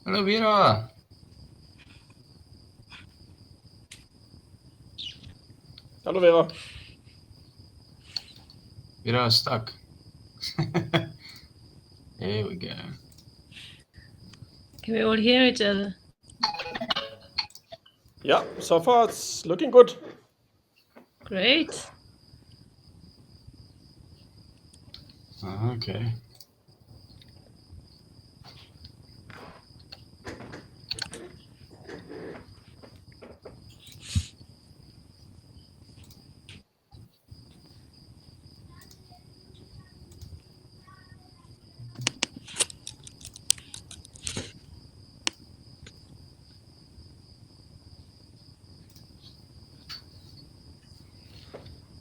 Hello, Vera. Hello, Vera. Vera is stuck. There we go. Can we all hear each other? Yeah, so far it's looking good. Great. Okay.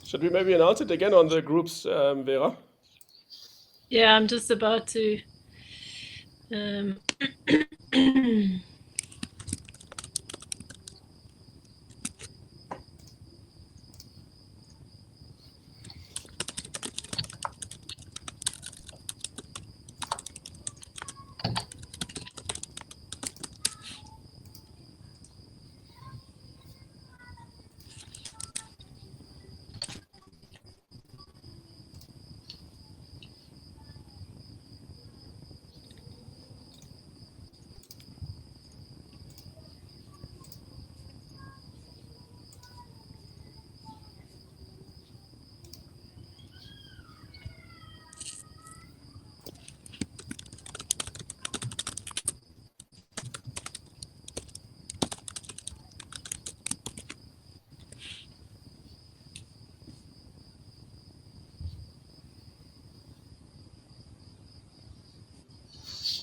Should we maybe announce it again on the groups, Vera? Yeah, I'm just about to.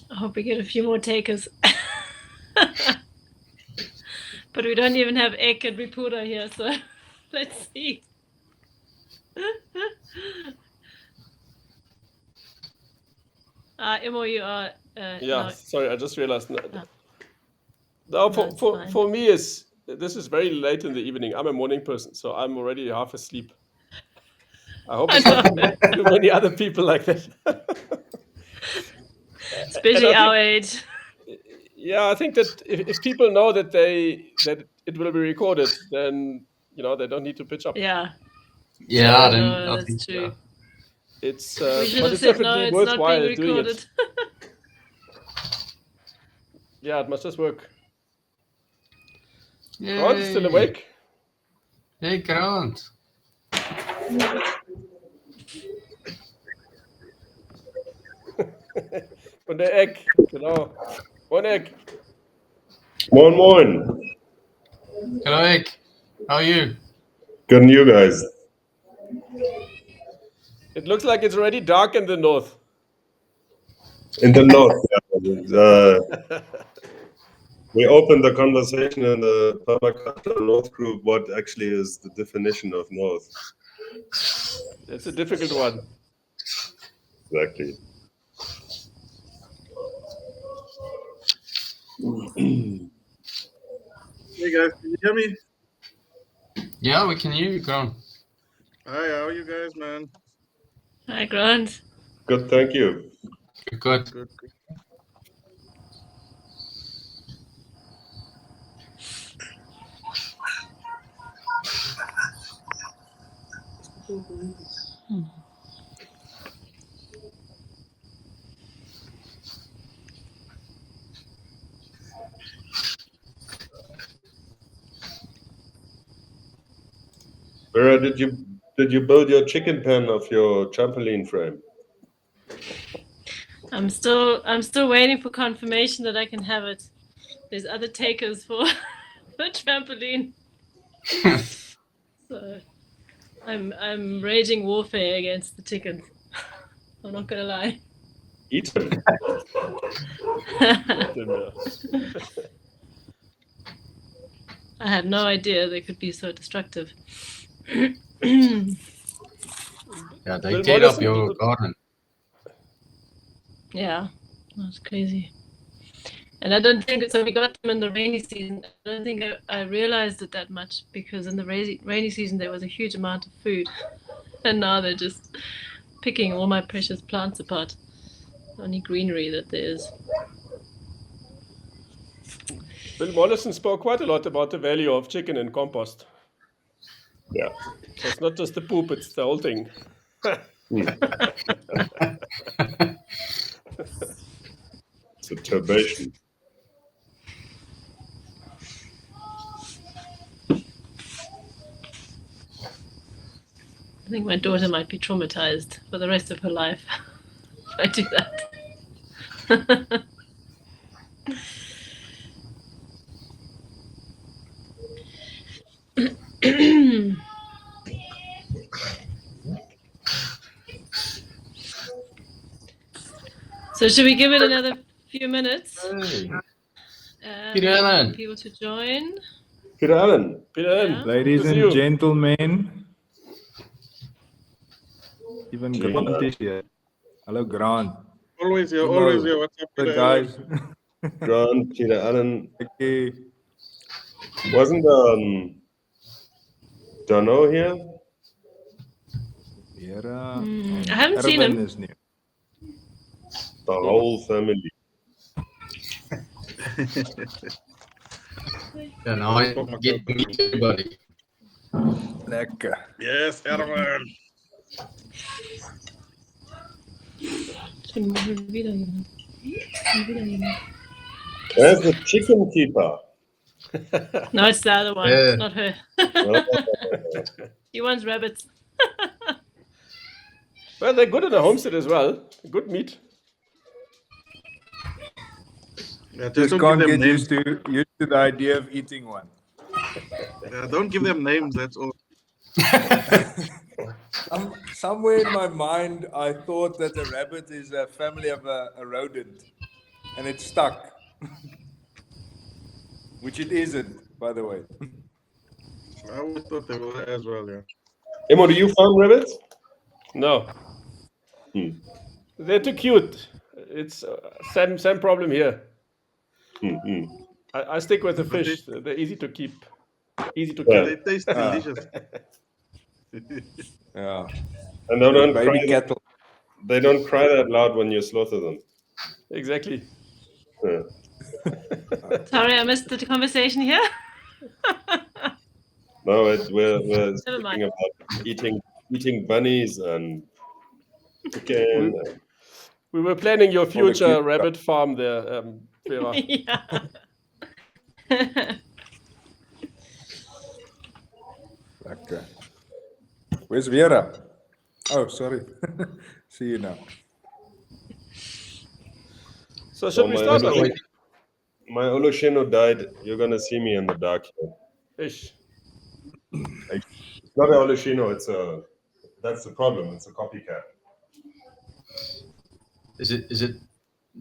I hope we get a few more takers. But we don't even have Ek and Ripura here, so let's see. Imo, you are. Yeah, no. sorry, I just realized. No, No, it's fine. for me, this is very late in the evening. I'm a morning person, so I'm already half asleep. I hope it's not too many other people like that. Especially our age. Yeah, I think that if people know that it will be recorded, then they don't need to pitch up. Yeah. Yeah, then No, I that's think true. so. It's We should but have it's said no. definitely It's not worthwhile being doing recorded. it. Yeah, it must just work. Grant is still Yay. awake. Hey, Grant. Und der Eck, genau. Moin Eck. Moin moin. Hello, Ek. How are you? Good and you guys? It looks like it's already dark in the north. In the north, yeah. We opened the conversation in the Permaculture North group. What actually is the definition of north? It's a difficult one. Exactly. Hey guys, can you hear me? Yeah, we can hear you, Grant. Hi, how are you guys, man? Hi, Grant. Good, thank you. Good. Good. Vera, did you build your chicken pen of your trampoline frame? I'm still waiting for confirmation that I can have it. There's other takers for the trampoline. So I'm raging warfare against the chickens. I'm not gonna lie. Eat them. I had no idea they could be so destructive. Yeah, they tear up your garden. Yeah, that's crazy. And I don't think so. We got them in the rainy season. I don't think I realized it that much because in the rainy season there was a huge amount of food, and now they're just picking all my precious plants apart. Only greenery that there is. Bill Mollison spoke quite a lot about the value of chicken in compost. Yeah. So it's not just the poop, it's the whole thing. It's a turbation. I think my daughter might be traumatized for the rest of her life if I do that. So should we give it another few minutes? Hey. Peter Allen. People to join. Peter Allen. Peter Allen, Yeah. Ladies good to see and you. gentlemen, even Yeah. Grant is here. Hello, Grant. Always here, Hello. always here. What's up, The Peter Allen? guys. Grant, Peter Allen. Okay. Wasn't Dano here? Vera. I haven't seen Erwin him. is new. The whole family. Yeah, now I get to meet everybody. Lekker. Yes, Erwin. There's the chicken keeper. No, it's the other one. Yeah. It's not her. He wants rabbits. Well, they're good in a homestead as well. Good meat. Yeah, Just don't can't give them get names. used to the idea of eating one. Yeah, don't give them names. That's all. Somewhere in my mind, I thought that a rabbit is a family of a rodent, and it's stuck. Which it isn't, by the way. I always thought they were as well. Yeah. Emo, do you farm rabbits? No. They're too cute. It's same problem here. I stick with the fish. They're easy to keep. Easy to Yeah. kill. They taste delicious. Yeah. And they don't Baby cry. cattle. They don't cry that loud when you slaughter them. Exactly. Yeah. Sorry, I missed the conversation here. No, we're Never speaking mind. about eating bunnies and chicken. We were planning your the future cute rabbit farm there, Vera. Yeah. Lekker. Where's Vera? Oh, sorry. See you now. So should Oh, we my start? God. My Oloshino died. You're gonna see me in the dark here. Ish. It's not an Oloshino. That's the problem. It's a copycat. Is it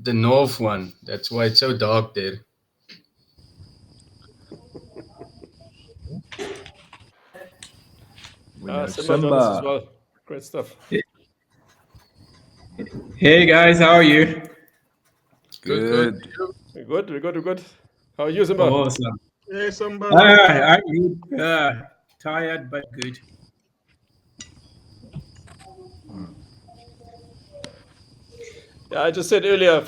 the north one? That's why it's so dark there. We know Simba joined us as Simba. well. Great stuff. Hey guys, how are you? Good. We're good. How are you, Simba? Awesome. Hey, somebody. I'm good. Tired but good. Yeah, I just said earlier,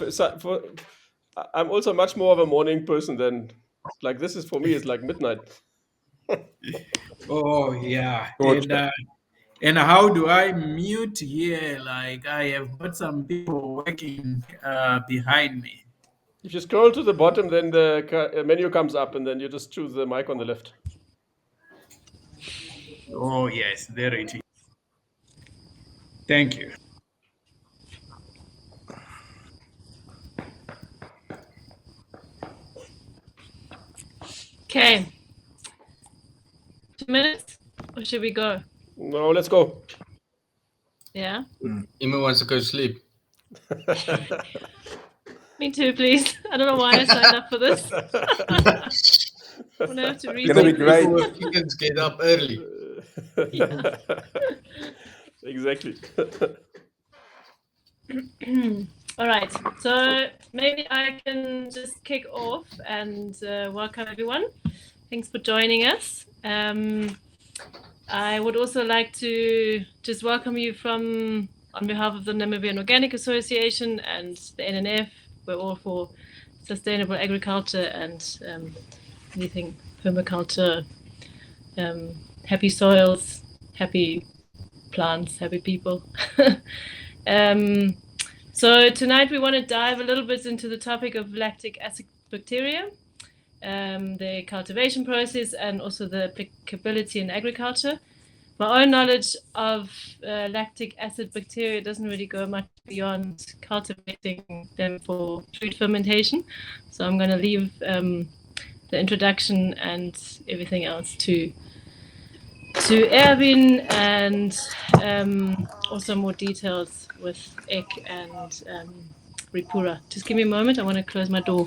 I'm also much more of a morning person than, like, this is for me, it's like midnight. Oh yeah. Torture. And how do I mute here? Like I have got some people working behind me. If you scroll to the bottom, then the menu comes up, and then you just choose the mic on the left. Oh yes, there it is. Thank you. Okay. 2 minutes? Or should we go? No, let's go. Yeah? Emo wants to go to sleep. Me too, please. I don't know why I signed up for this. I'm gonna have to read Gonna be it. great. People with chickens get up early. Exactly. All right, so maybe I can just kick off and welcome everyone. Thanks for joining us. I would also like to just welcome you on behalf of the Namibian Organic Association and the NNF. We're all for sustainable agriculture and anything permaculture, happy soils, happy plants, happy people. So tonight we want to dive a little bit into the topic of lactic acid bacteria, the cultivation process, and also the applicability in agriculture. My own knowledge of lactic acid bacteria doesn't really go much beyond cultivating them for food fermentation. So I'm going to leave the introduction and everything else to Erwin, and also more details with Ek and Ripura. Just give me a moment. I want to close my door.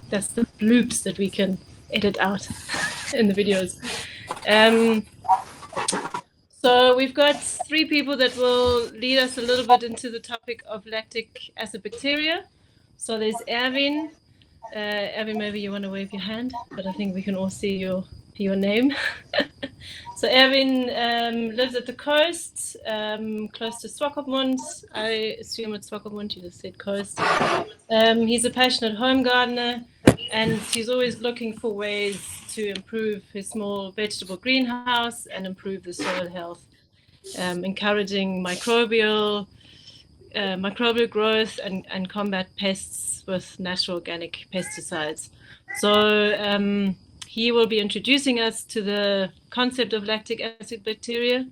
That's the bloops that we can edit out in the videos. So we've got 3 people that will lead us a little bit into the topic of lactic acid bacteria. So there's Erwin. Erwin, maybe you want to wave your hand, but I think we can all see your name. So Erwin lives at the coast, close to Swakopmund. I assume it's Swakopmund, you just said coast. He's a passionate home gardener, and he's always looking for ways to improve his small vegetable greenhouse and improve the soil health, encouraging microbial growth and combat pests with natural organic pesticides. So he will be introducing us to the concept of lactic acid bacteria.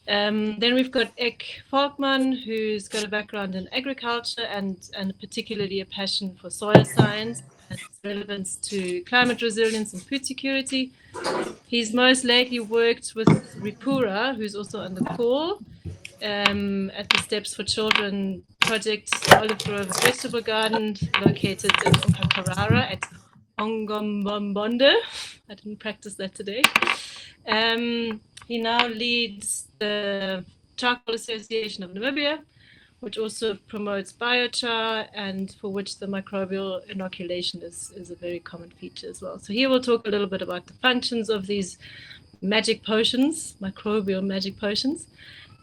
Then we've got Ek Volkman, who's got a background in agriculture and particularly a passion for soil science and its relevance to climate resilience and food security. He's most lately worked with Ripura, who's also on the call, at the Steps for Children project, Olive Grove Vegetable Garden, located in Okakarara at Ongombonde. I didn't practice that today. He now leads the Charcoal Association of Namibia, which also promotes biochar and for which the microbial inoculation is a very common feature as well. So he will talk a little bit about the functions of these magic potions, microbial magic potions,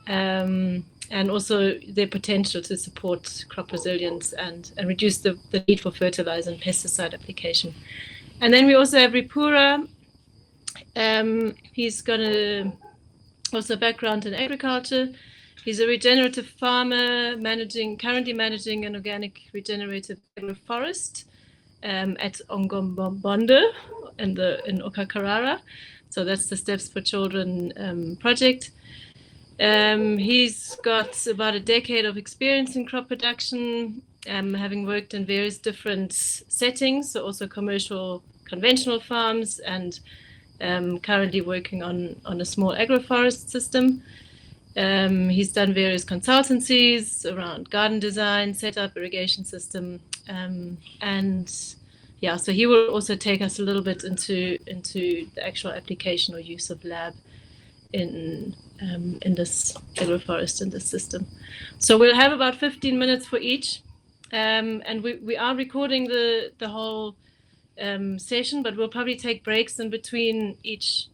and also their potential to support crop resilience and reduce the need for fertilizer and pesticide application. And then we also have Ripura. He's got also a background in agriculture. He's a regenerative farmer, currently managing an organic regenerative agroforest at Ongombonde in Okakarara. So that's the Steps for Children project. He's got about a decade of experience in crop production, having worked in various different settings, so also commercial, conventional farms, and currently working on a small agroforest system. He's done various consultancies around garden design, setup, irrigation system, and yeah, so he will also take us a little bit into the actual application or use of lab in this agroforest, in this system. So we'll have about 15 minutes for each, and we are recording the whole session, but we'll probably take breaks in between each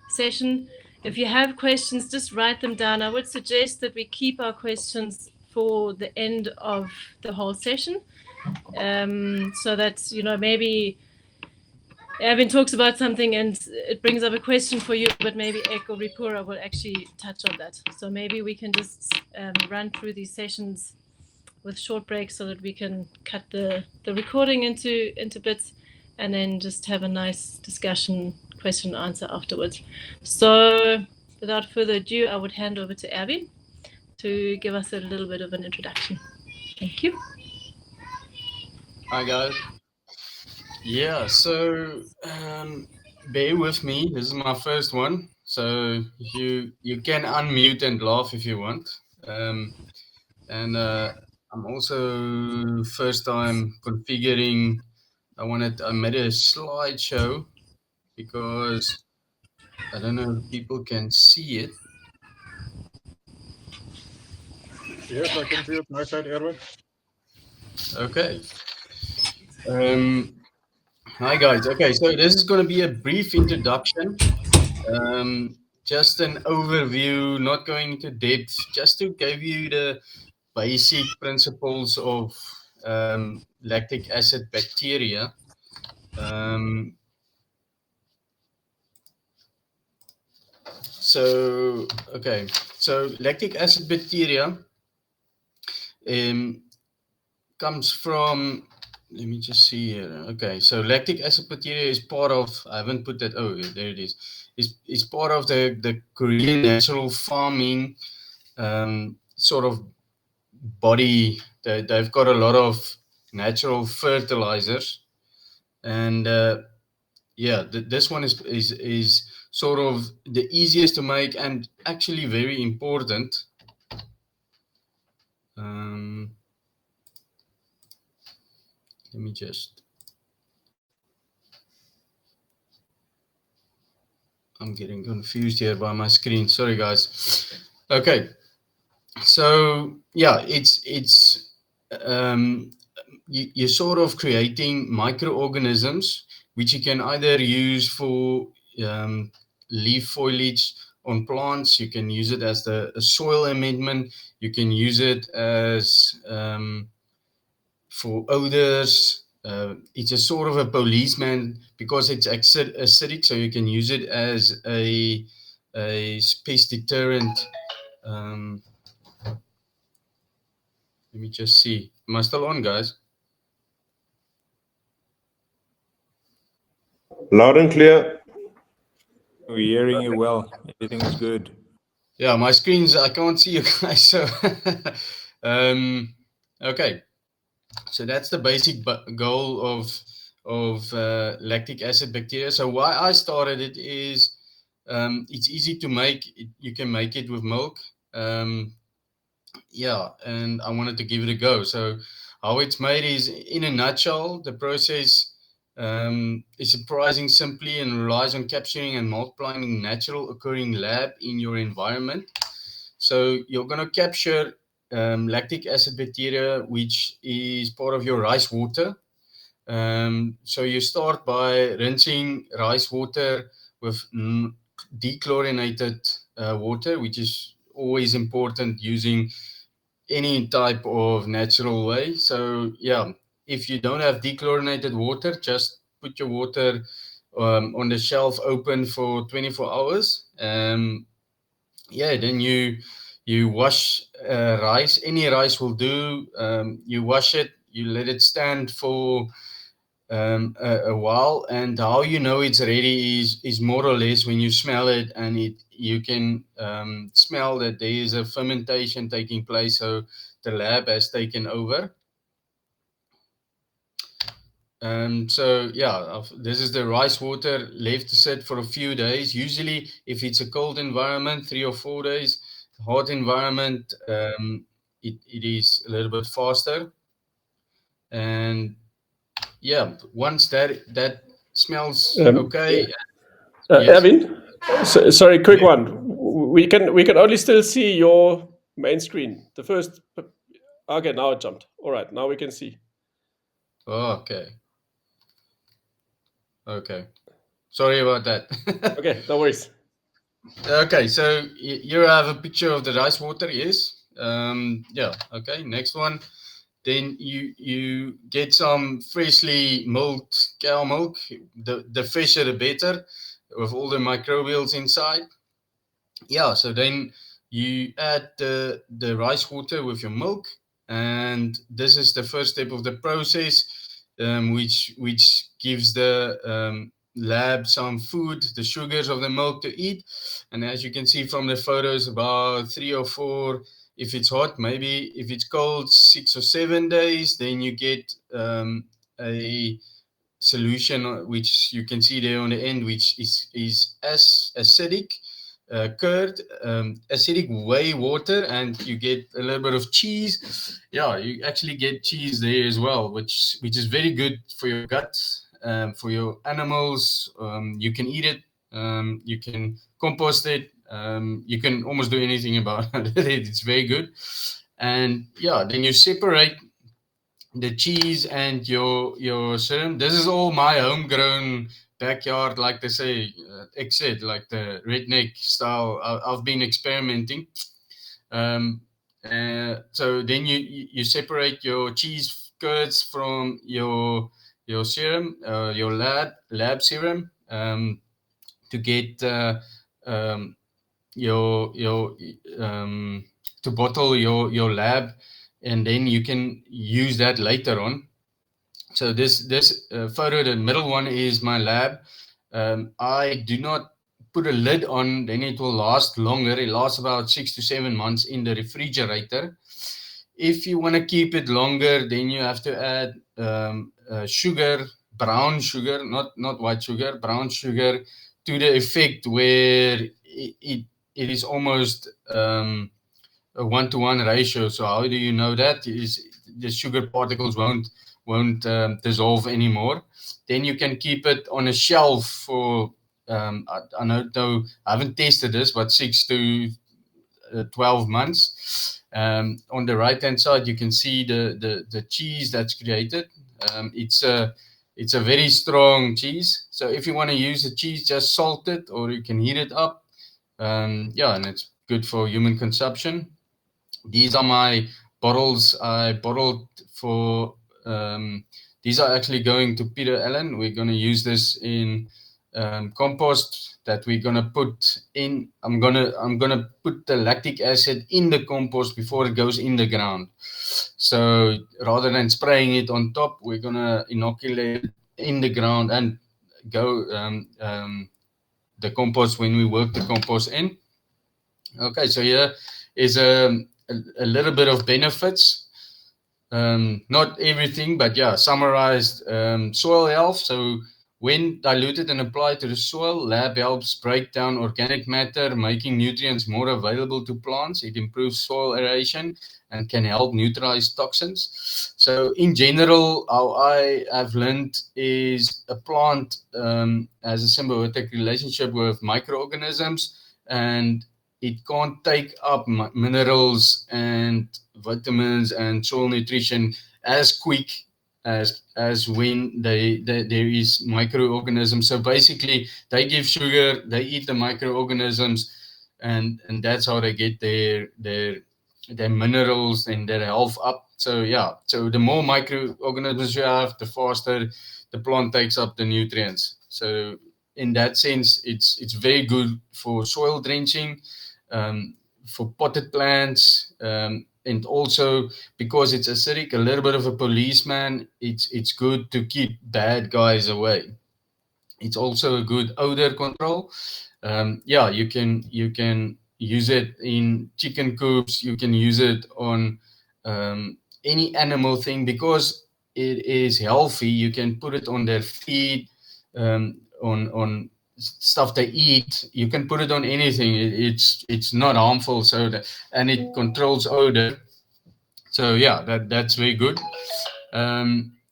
session. If you have questions, just write them down. I would suggest that we keep our questions for the end of the whole session, so that, you know, maybe Erwin talks about something and it brings up a question for you, but maybe Ek or Ripura will actually touch on that. So maybe we can just run through these sessions with short breaks so that we can cut the recording into bits and then just have a nice discussion, question and answer afterwards. So without further ado, I would hand over to Erwin to give us a little bit of an introduction. Thank you. Hi guys. Yeah, so bear with me. This is my first one, so you can unmute and laugh if you want. And I'm also first time configuring. I made a slideshow because I don't know if people can see it. Yes, I can see it. My side, Erwin. Okay. Hi guys. Okay, so this is going to be a brief introduction just an overview, not going into depth, just to give you the basic principles of lactic acid bacteria. So lactic acid bacteria comes from, let me just see here. Okay, so lactic acid bacteria is part of, I haven't put that, oh, there it is. It's part of the Korean natural farming sort of body. They've got a lot of natural fertilizers. And yeah, this one is sort of the easiest to make and actually very important. Let me just, I'm getting confused here by my screen. Sorry, guys. Okay, so yeah, you're sort of creating microorganisms which you can either use for leaf foliage on plants. You can use it as a soil amendment. You can use it as for odors. It's a sort of a policeman because it's acidic, so you can use it as a pest deterrent. Let me just see. Am I still on, guys? Loud and clear. We're hearing you well. Everything is good. Yeah, my screens, I can't see you guys. So, okay. So that's the basic goal of lactic acid bacteria. So why I started it is it's easy to make. You can make it with milk. Yeah, and I wanted to give it a go. So how it's made is, in a nutshell, the process is surprising simply and relies on capturing and multiplying natural occurring lab in your environment. So you're going to capture lactic acid bacteria, which is part of your rice water. So you start by rinsing rice water with dechlorinated water, which is always important using any type of natural way. So yeah, if you don't have dechlorinated water, just put your water on the shelf open for 24 hours. Yeah, then you wash rice. Any rice will do. You wash it, you let it stand for a while, and how you know it's ready is more or less when you smell it, and you can smell that there is a fermentation taking place, so the lab has taken over. So yeah, this is the rice water left to sit for a few days. Usually, if it's a cold environment, 3 or 4 days. Hot environment, it is a little bit faster. And yeah, once that smells okay. Yes. Erwin, sorry, quick one. We can only still see your main screen. The first. Okay, now it jumped. All right, now we can see. Okay. Okay. Sorry about that. Okay, no worries. Okay, so you have a picture of the rice water, yes? Yeah. Okay. Next one. Then you get some freshly milked cow milk. The fresher the better, with all the microbials inside. Yeah. So then you add the rice water with your milk, and this is the first step of the process, which gives the lab some food, the sugars of the milk to eat. And as you can see from the photos, about 3 or 4. If it's hot, maybe. If it's cold, 6 or 7 days. Then you get a solution, which you can see there on the end, which is as acidic curd, acidic whey water, and you get a little bit of cheese. Yeah, you actually get cheese there as well, which is very good for your gut, for your animals. You can eat it, you can compost it, you can almost do anything about it. It's very good. And yeah, then you separate the cheese and your serum. This is all my homegrown backyard, like they say, exit, like the redneck style. I've been experimenting. So then you separate your cheese curds from your serum, your lab serum, to get your to bottle your lab, and then you can use that later on. So this photo, the middle one, is my lab. I do not put a lid on, then it will last longer. It lasts about 6 to 7 months in the refrigerator. If you want to keep it longer, then you have to add sugar, brown sugar, not white sugar, brown sugar, to the effect where it is almost a 1-to-1 ratio. So how do you know that? Is the sugar particles won't dissolve anymore. Then you can keep it on a shelf for I don't know, I haven't tested this, but 6 to 12 months. On the right hand side, you can see the cheese that's created. It's a very strong cheese. So if you want to use the cheese, just salt it, or you can heat it up. Yeah, and it's good for human consumption. These are my bottles I bottled for. These are actually going to Peter Allen. We're going to use this in compost that we're going to put in. I'm gonna put the lactic acid in the compost before it goes in the ground. So rather than spraying it on top, we're going to inoculate it in the ground and go the compost when we work the compost in. Okay, so here is a little bit of benefits. Not everything, but yeah, summarized. Soil health. So when diluted and applied to the soil, lab helps break down organic matter, making nutrients more available to plants. It improves soil aeration and can help neutralize toxins. So in general, how I have learned is a plant has a symbiotic relationship with microorganisms, and it can't take up minerals and vitamins and soil nutrition as quick as when there is microorganisms. So basically, they give sugar, they eat the microorganisms, and that's how they get their minerals and their health up. So yeah, so the more microorganisms you have, the faster the plant takes up the nutrients. So in that sense, it's very good for soil drenching, for potted plants, and also because it's acidic, a little bit of a policeman. It's good to keep bad guys away. It's also a good odor control. Yeah, you can use it in chicken coops. You can use it on any animal thing because it is healthy. You can put it on their feed, on stuff they eat. You can put it on anything. It's not harmful. So and it controls odor. So yeah, that's very good.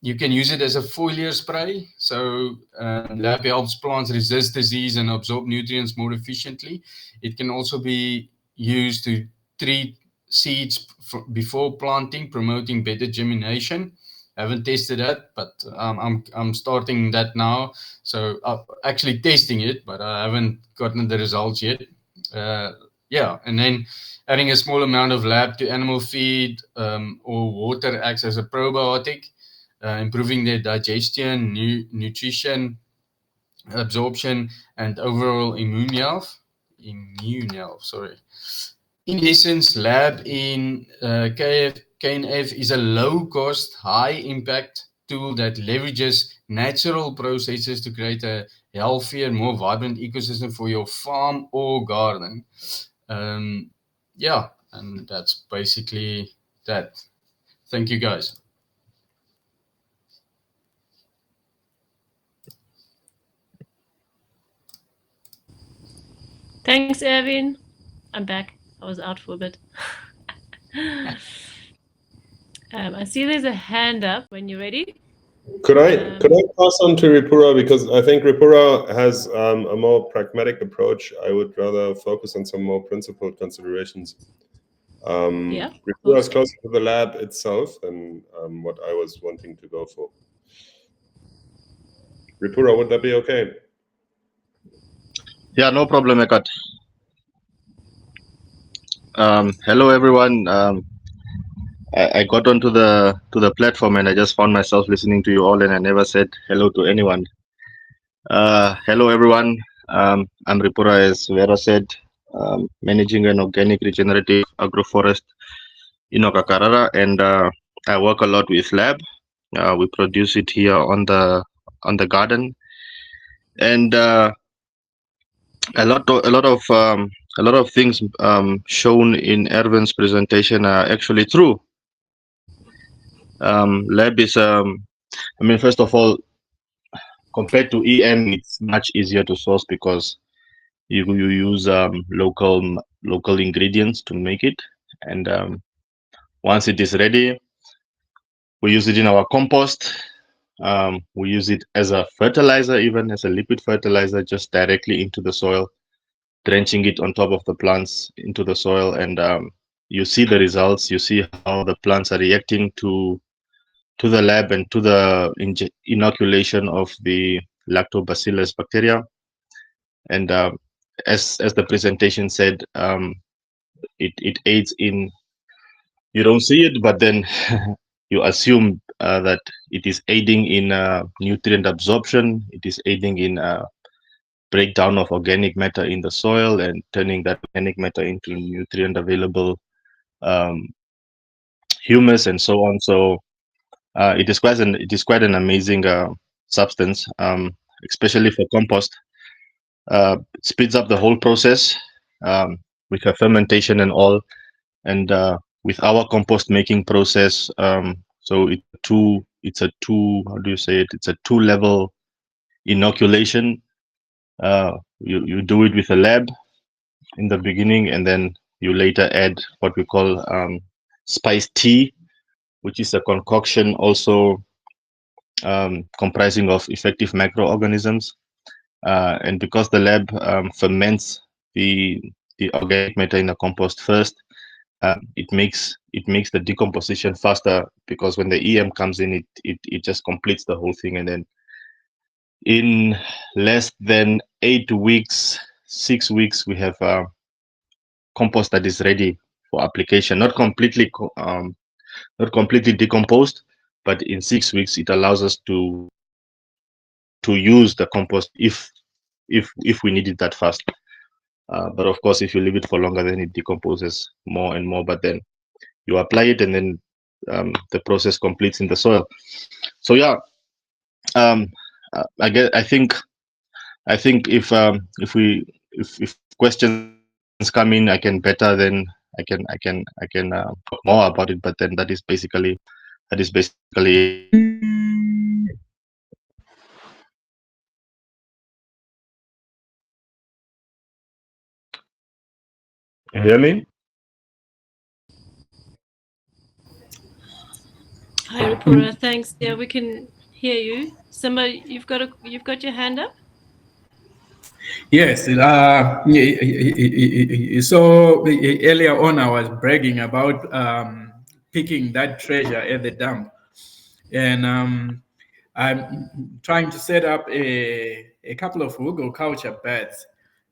You can use it as a foliar spray. So that helps plants resist disease and absorb nutrients more efficiently. It can also be used to treat seeds before planting, promoting better germination. I haven't tested that, but I'm starting that now. So I'm actually testing it, but I haven't gotten the results yet. Yeah, and then adding a small amount of lab to animal feed or water acts as a probiotic, improving their digestion, nutrition, absorption, and overall immune health. Sorry. In essence, lab in KNF is a low-cost, high-impact tool that leverages natural processes to create a healthier, more vibrant ecosystem for your farm or garden. Yeah, and that's basically that. Thank you, guys. Thanks, Erwin. I'm back. I was out for a bit. I see there's a hand up when you're ready. Could I pass on to Ripura, because I think Ripura has a more pragmatic approach. I would rather focus on some more principled considerations. Yeah. Ripura is closer to the lab itself than what I was wanting to go for. Ripura, would that be okay? Yeah, no problem, Ekat. Hello, everyone. I got onto the platform and I just found myself listening to you all, and I never said hello to anyone. Hello, everyone. I'm Ripura, as Vera said, managing an organic regenerative agroforest in Okakarara, and I work a lot with lab. We produce it here on the garden, and a lot of things shown in Erwin's presentation are actually true. Lab is first of all, compared to EM, it's much easier to source because you use local ingredients to make it, and once it is ready, we use it in our compost. We use it as a fertilizer, even as a liquid fertilizer, just directly into the soil, drenching it on top of the plants into the soil, and you see the results. You see how the plants are reacting to the lab and to the inoculation of the lactobacillus bacteria. And as the presentation said, it aids in, you don't see it, but then you assume that it is aiding in nutrient absorption. It is aiding in breakdown of organic matter in the soil and turning that organic matter into nutrient available humus and so on. So it is quite an amazing substance, especially for compost. It speeds up the whole process with a fermentation and all, and with our compost making process. So it's a two level inoculation. You do it with a lab in the beginning, and then you later add what we call spice tea, which is a concoction also comprising of effective microorganisms. And because the lab ferments the organic matter in the compost first, it makes the decomposition faster, because when the EM comes in, it just completes the whole thing, and then in less than 8 weeks, 6 weeks, we have compost that is ready for application. Not completely decomposed, but in 6 weeks it allows us to use the compost if we need it that fast. But of course, if you leave it for longer, then it decomposes more and more. But then you apply it, and then the process completes in the soil. So yeah, I think if questions come in, I can better then I can talk more about it. But then that is basically it. You hear me? Hi, Ripura. Thanks. Yeah, we can hear you. Simba, you've got your hand up. Yes. So earlier on, I was bragging about picking that treasure at the dump, and I'm trying to set up a couple of culture beds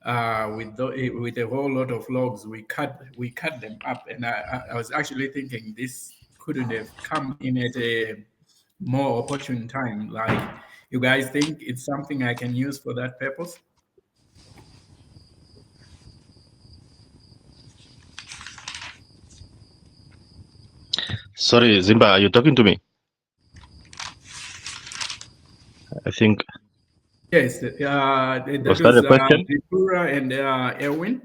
with a whole lot of logs. We cut them up, and I was actually thinking this couldn't have come in at a more opportune time. Like, you guys think it's something I can use for that purpose? Sorry, Zimba, are you talking to me? I think. Yes, that Was that a question? Ripura and Erwin.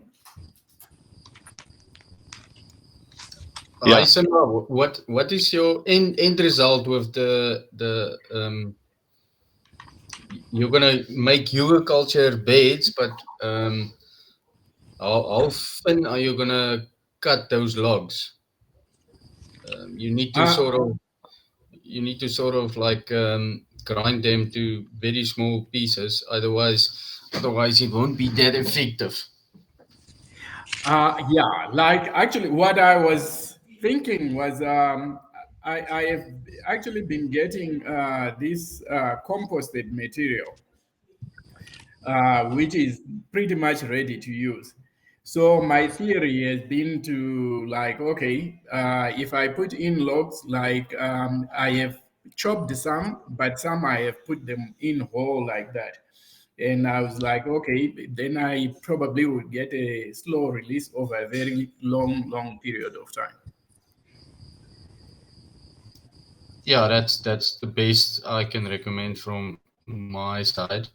Hi, Simba. What is your end result with the you're gonna make culture beds, but how thin are you gonna cut those logs? You need to sort of like grind them to very small pieces. Otherwise it won't be that effective. Yeah, like actually what I was thinking was I have actually been getting this composted material, which is pretty much ready to use. So my theory has been to like, okay, if I put in logs, like I have chopped some, but some I have put them in whole like that. And I was like, okay, then I probably would get a slow release over a very long period of time. Yeah, that's the best I can recommend from my side.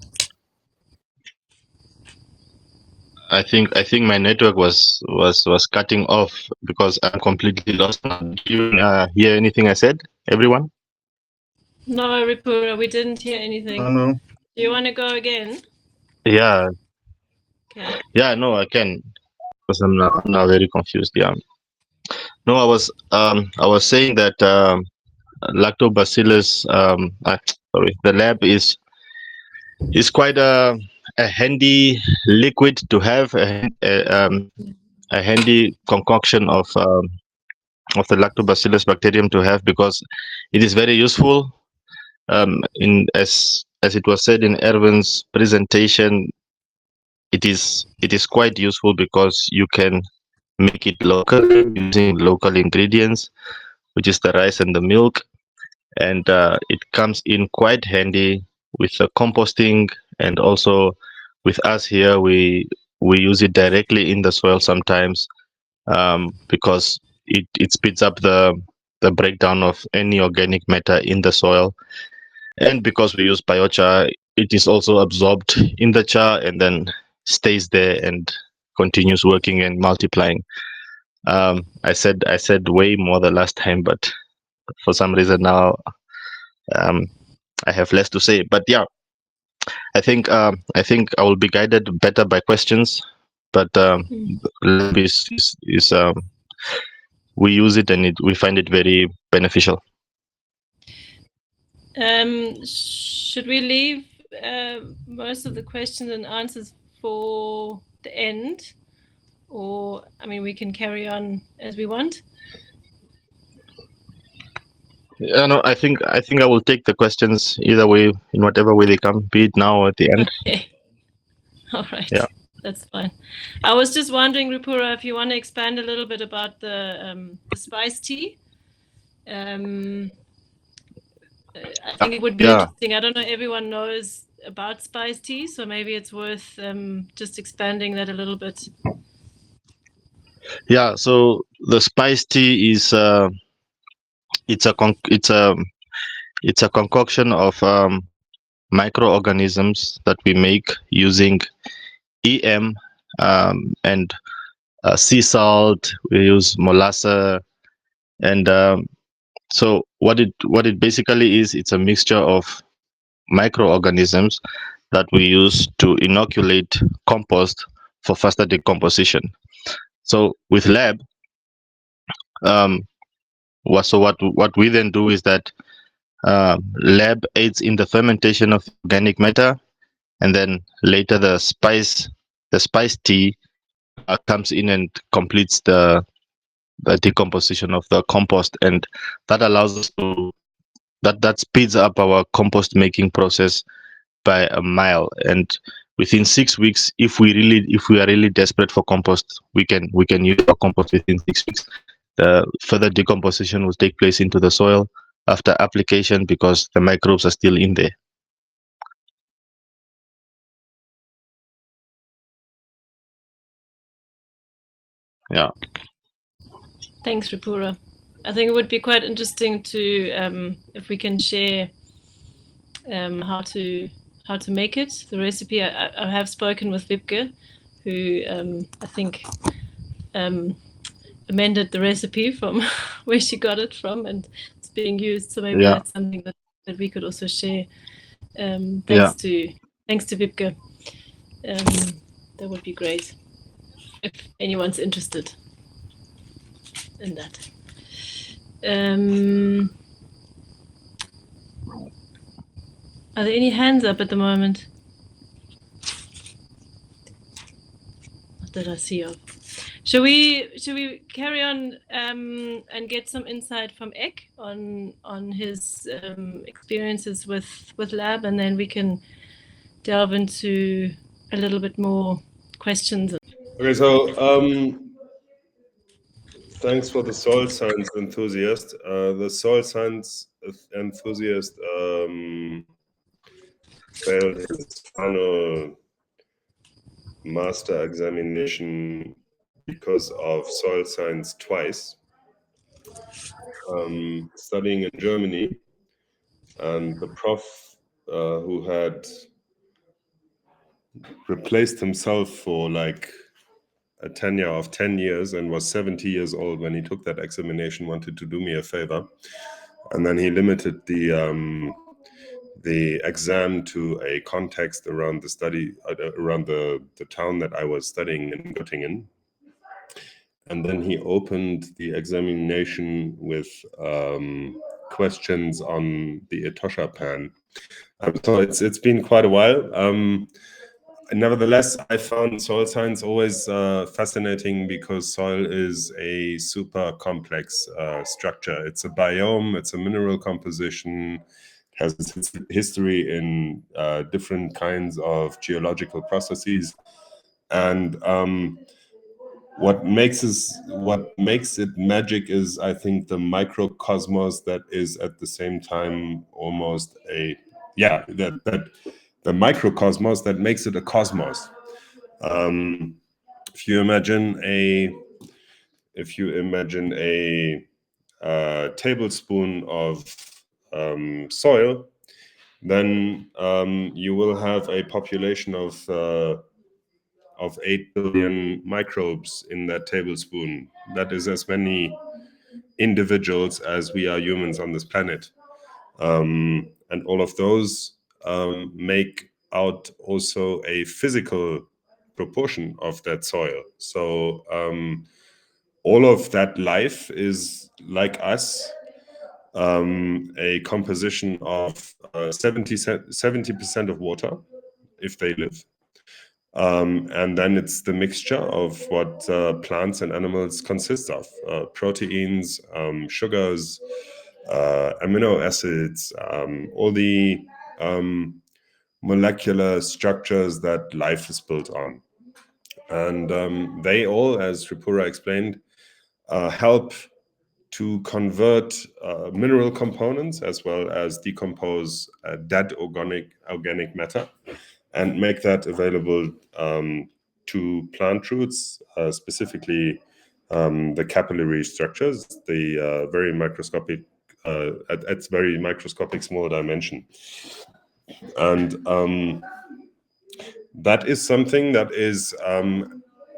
I think my network was cutting off because I'm completely lost now. Did you hear anything I said, everyone? No, Ripura, we didn't hear anything. No. Do you want to go again? Yeah. Okay. Yeah, no, I can, because I'm now very confused. Yeah. No, I was saying that lactobacillus, the lab is quite a handy liquid to have, a handy concoction of the lactobacillus bacterium to have, because it is very useful. In as it was said in Erwin's presentation, it is quite useful because you can make it locally using local ingredients, which is the rice and the milk, and it comes in quite handy with the composting, and also with us here we use it directly in the soil sometimes, because it speeds up the breakdown of any organic matter in the soil, and because we use biochar, it is also absorbed in the char and then stays there and continues working and multiplying. I said way more the last time, but for some reason now I have less to say. But yeah, I think I will be guided better by questions. But lab is we use it and we find it very beneficial. Should we leave most of the questions and answers for the end, or I mean, we can carry on as we want? Yeah, no, I think I will take the questions either way, in whatever way they come, be it now or at the end. Okay. All right. Yeah. That's fine. I was just wondering, Ripura, if you want to expand a little bit about the spice tea. I think it would be interesting. I don't know, everyone knows about spice tea, so maybe it's worth just expanding that a little bit. Yeah, so the spice tea is it's a concoction of microorganisms that we make using EM and sea salt. We use molasses, and so what it basically is, it's a mixture of microorganisms that we use to inoculate compost for faster decomposition. So with lab, what we then do is that lab aids in the fermentation of organic matter, and then later the spice tea comes in and completes the decomposition of the compost, and that allows us to that speeds up our compost making process by a mile. And within 6 weeks, if we are really desperate for compost, we can use our compost within 6 weeks. The further decomposition will take place into the soil after application because the microbes are still in there. Yeah. Thanks, Ripura. I think it would be quite interesting to if we can share how to make it, the recipe. I have spoken with Wibke, who I think amended the recipe from where she got it from, and it's being used. So maybe that's something that we could also share. Thanks to Wibke. That would be great if anyone's interested in that. Are there any hands up at the moment? Not that I see of. Should we carry on and get some insight from Ek on his experiences with lab, and then we can delve into a little bit more questions. Okay, so thanks for the soil science enthusiast. The soil science enthusiast failed his final master examination because of soil science twice, studying in Germany, and the prof who had replaced himself for like a tenure of 10 years and was 70 years old when he took that examination, wanted to do me a favor, and then he limited the exam to a context around the study, around the town that I was studying in Göttingen. And then he opened the examination with questions on the Etosha pan. So it's been quite a while. Nevertheless, I found soil science always fascinating because soil is a super complex structure. It's a biome, it's a mineral composition, has its history in different kinds of geological processes. And what makes it magic is, I think, the microcosmos that is at the same time almost a, the microcosmos that makes it a cosmos. If you imagine a tablespoon of soil, then you will have a population of 8 billion microbes in that tablespoon. That is as many individuals as we are humans on this planet. And all of those make out also a physical proportion of that soil. So all of that life is, like us, a composition of 70% of water, if they live. And then it's the mixture of what plants and animals consist of: proteins, sugars, amino acids, all the molecular structures that life is built on. And they all, as Tripura explained, help to convert mineral components as well as decompose dead organic matter and make that available to plant roots, specifically the capillary structures, the very microscopic, at very microscopic small dimension. And that is something that is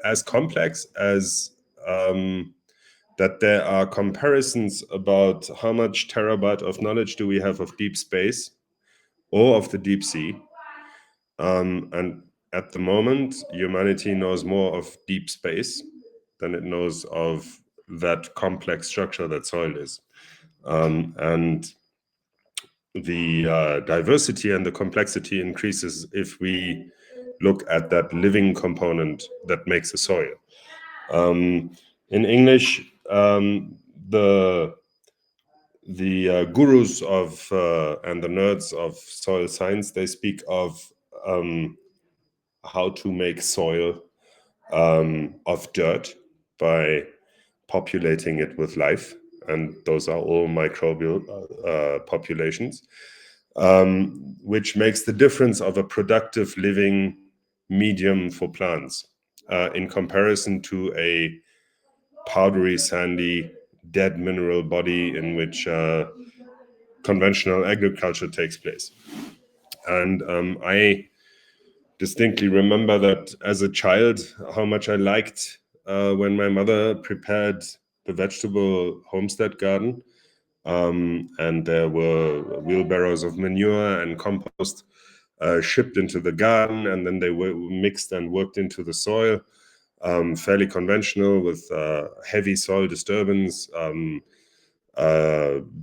as complex as that there are comparisons about how much terabyte of knowledge do we have of deep space or of the deep sea. And at the moment, humanity knows more of deep space than it knows of that complex structure that soil is. And the diversity and the complexity increases if we look at that living component that makes a soil. In English, the gurus of and the nerds of soil science, they speak of how to make soil of dirt by populating it with life, and those are all microbial populations, which makes the difference of a productive living medium for plants in comparison to a powdery, sandy, dead mineral body in which conventional agriculture takes place. And I distinctly remember that as a child, how much I liked when my mother prepared the vegetable homestead garden, and there were wheelbarrows of manure and compost shipped into the garden, and then they were mixed and worked into the soil, fairly conventional with heavy soil disturbance,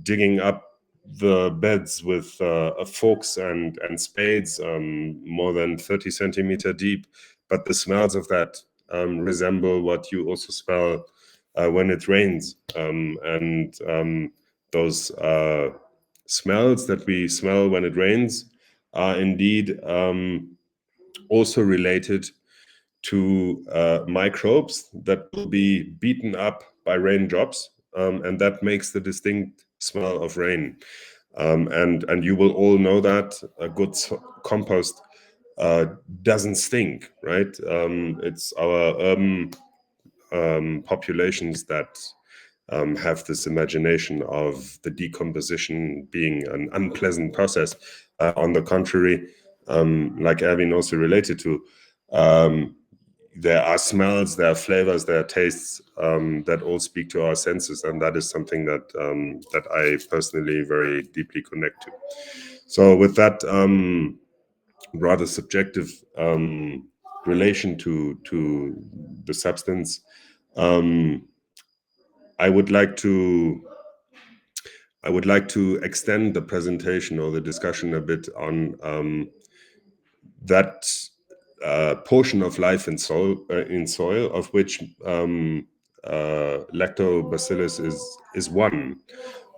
digging up the beds with forks and spades, more than 30 centimeter deep. But the smells of that resemble what you also smell when it rains. Those smells that we smell when it rains are indeed also related to microbes that will be beaten up by raindrops, and that makes the distinct smell of rain. And you will all know that a good compost doesn't stink, right? It's our urban populations that have this imagination of the decomposition being an unpleasant process. On the contrary, like Erwin also related to, there are smells, there are flavors, there are tastes that all speak to our senses, and that is something that that I personally very deeply connect to. So with that rather subjective relation to the substance, I would like to extend the presentation or the discussion a bit on that portion of life in soil, of which lactobacillus is one.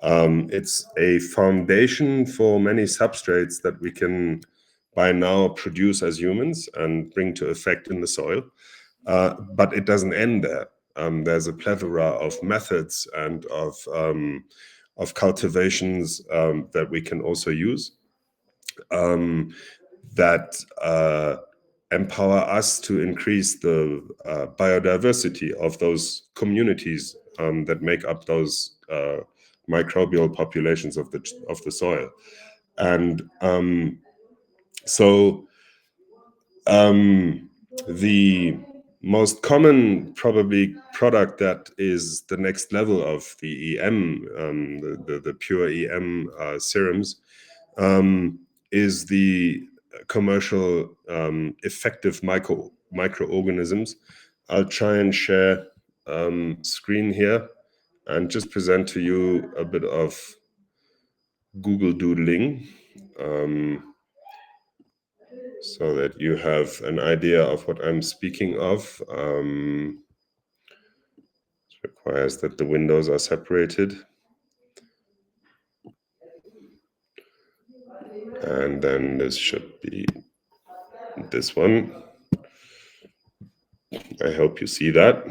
It's a foundation for many substrates that we can by now produce as humans and bring to effect in the soil. But it doesn't end there. There's a plethora of methods and of cultivations that we can also use that empower us to increase the biodiversity of those communities that make up those microbial populations of the soil. And the most common probably product that is the next level of the EM, the pure EM serums, is the commercial effective microorganisms. I'll try and share screen here and just present to you a bit of Google Doodling so that you have an idea of what I'm speaking of. It requires that the windows are separated. And then this should be this one. I hope you see that.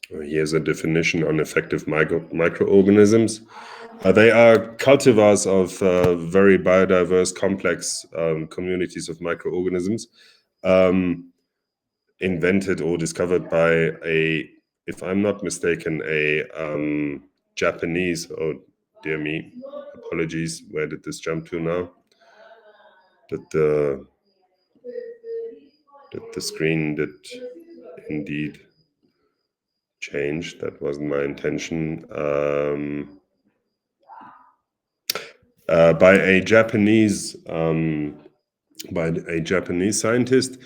Here's a definition on effective microorganisms. They are cultivars of very biodiverse, complex communities of microorganisms invented or discovered by if I'm not mistaken, a Japanese, oh dear me, apologies, where did this jump to now? Did the screen indeed change? That wasn't my intention. By a Japanese scientist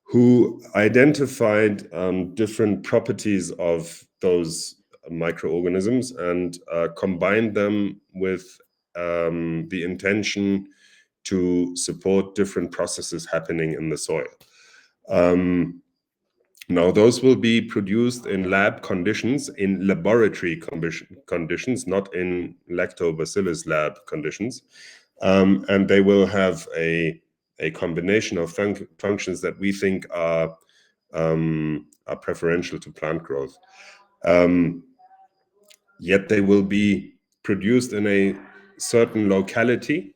who identified different properties of those microorganisms and combined them with the intention to support different processes happening in the soil. Now, those will be produced in lab conditions, in laboratory conditions, not in lactobacillus lab conditions. And they will have a combination of functions that we think are preferential to plant growth. Yet they will be produced in a certain locality,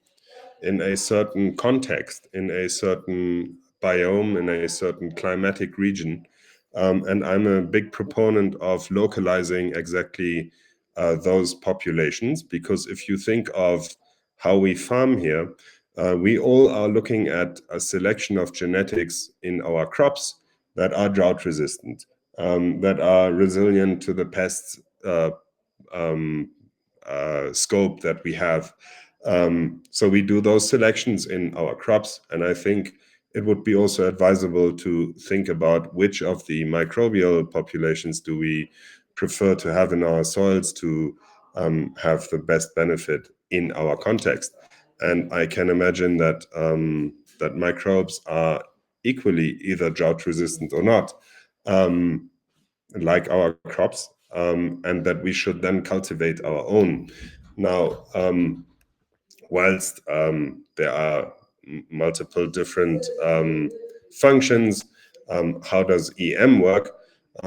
in a certain context, in a certain biome, in a certain climatic region. And I'm a big proponent of localizing exactly those populations, because if you think of how we farm here, we all are looking at a selection of genetics in our crops that are drought resistant, that are resilient to the pests scope that we have. So we do those selections in our crops, and I think it would be also advisable to think about which of the microbial populations do we prefer to have in our soils to have the best benefit in our context. And I can imagine that that microbes are equally either drought resistant or not, like our crops, and that we should then cultivate our own. Now, whilst there are multiple different functions, how does EM work?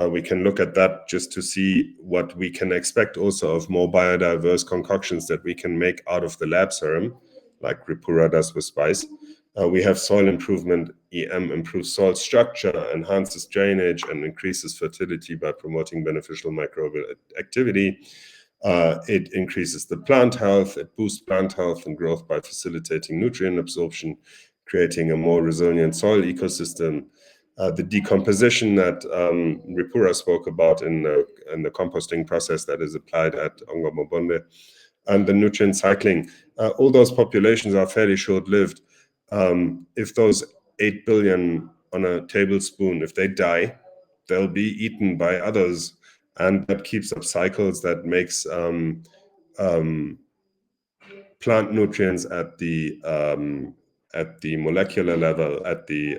We can look at that just to see what we can expect also of more biodiverse concoctions that we can make out of the lab serum, like Ripura does with spice. We have soil improvement. EM improves soil structure, enhances drainage, and increases fertility by promoting beneficial microbial activity. It increases the plant health, it boosts plant health and growth by facilitating nutrient absorption, creating a more resilient soil ecosystem. The decomposition that Ripura spoke about in the composting process that is applied at Ongomobonde, and the nutrient cycling. All those populations are fairly short-lived. If those 8 billion on a tablespoon, if they die, they'll be eaten by others, and that keeps up cycles that makes plant nutrients at the molecular level, at the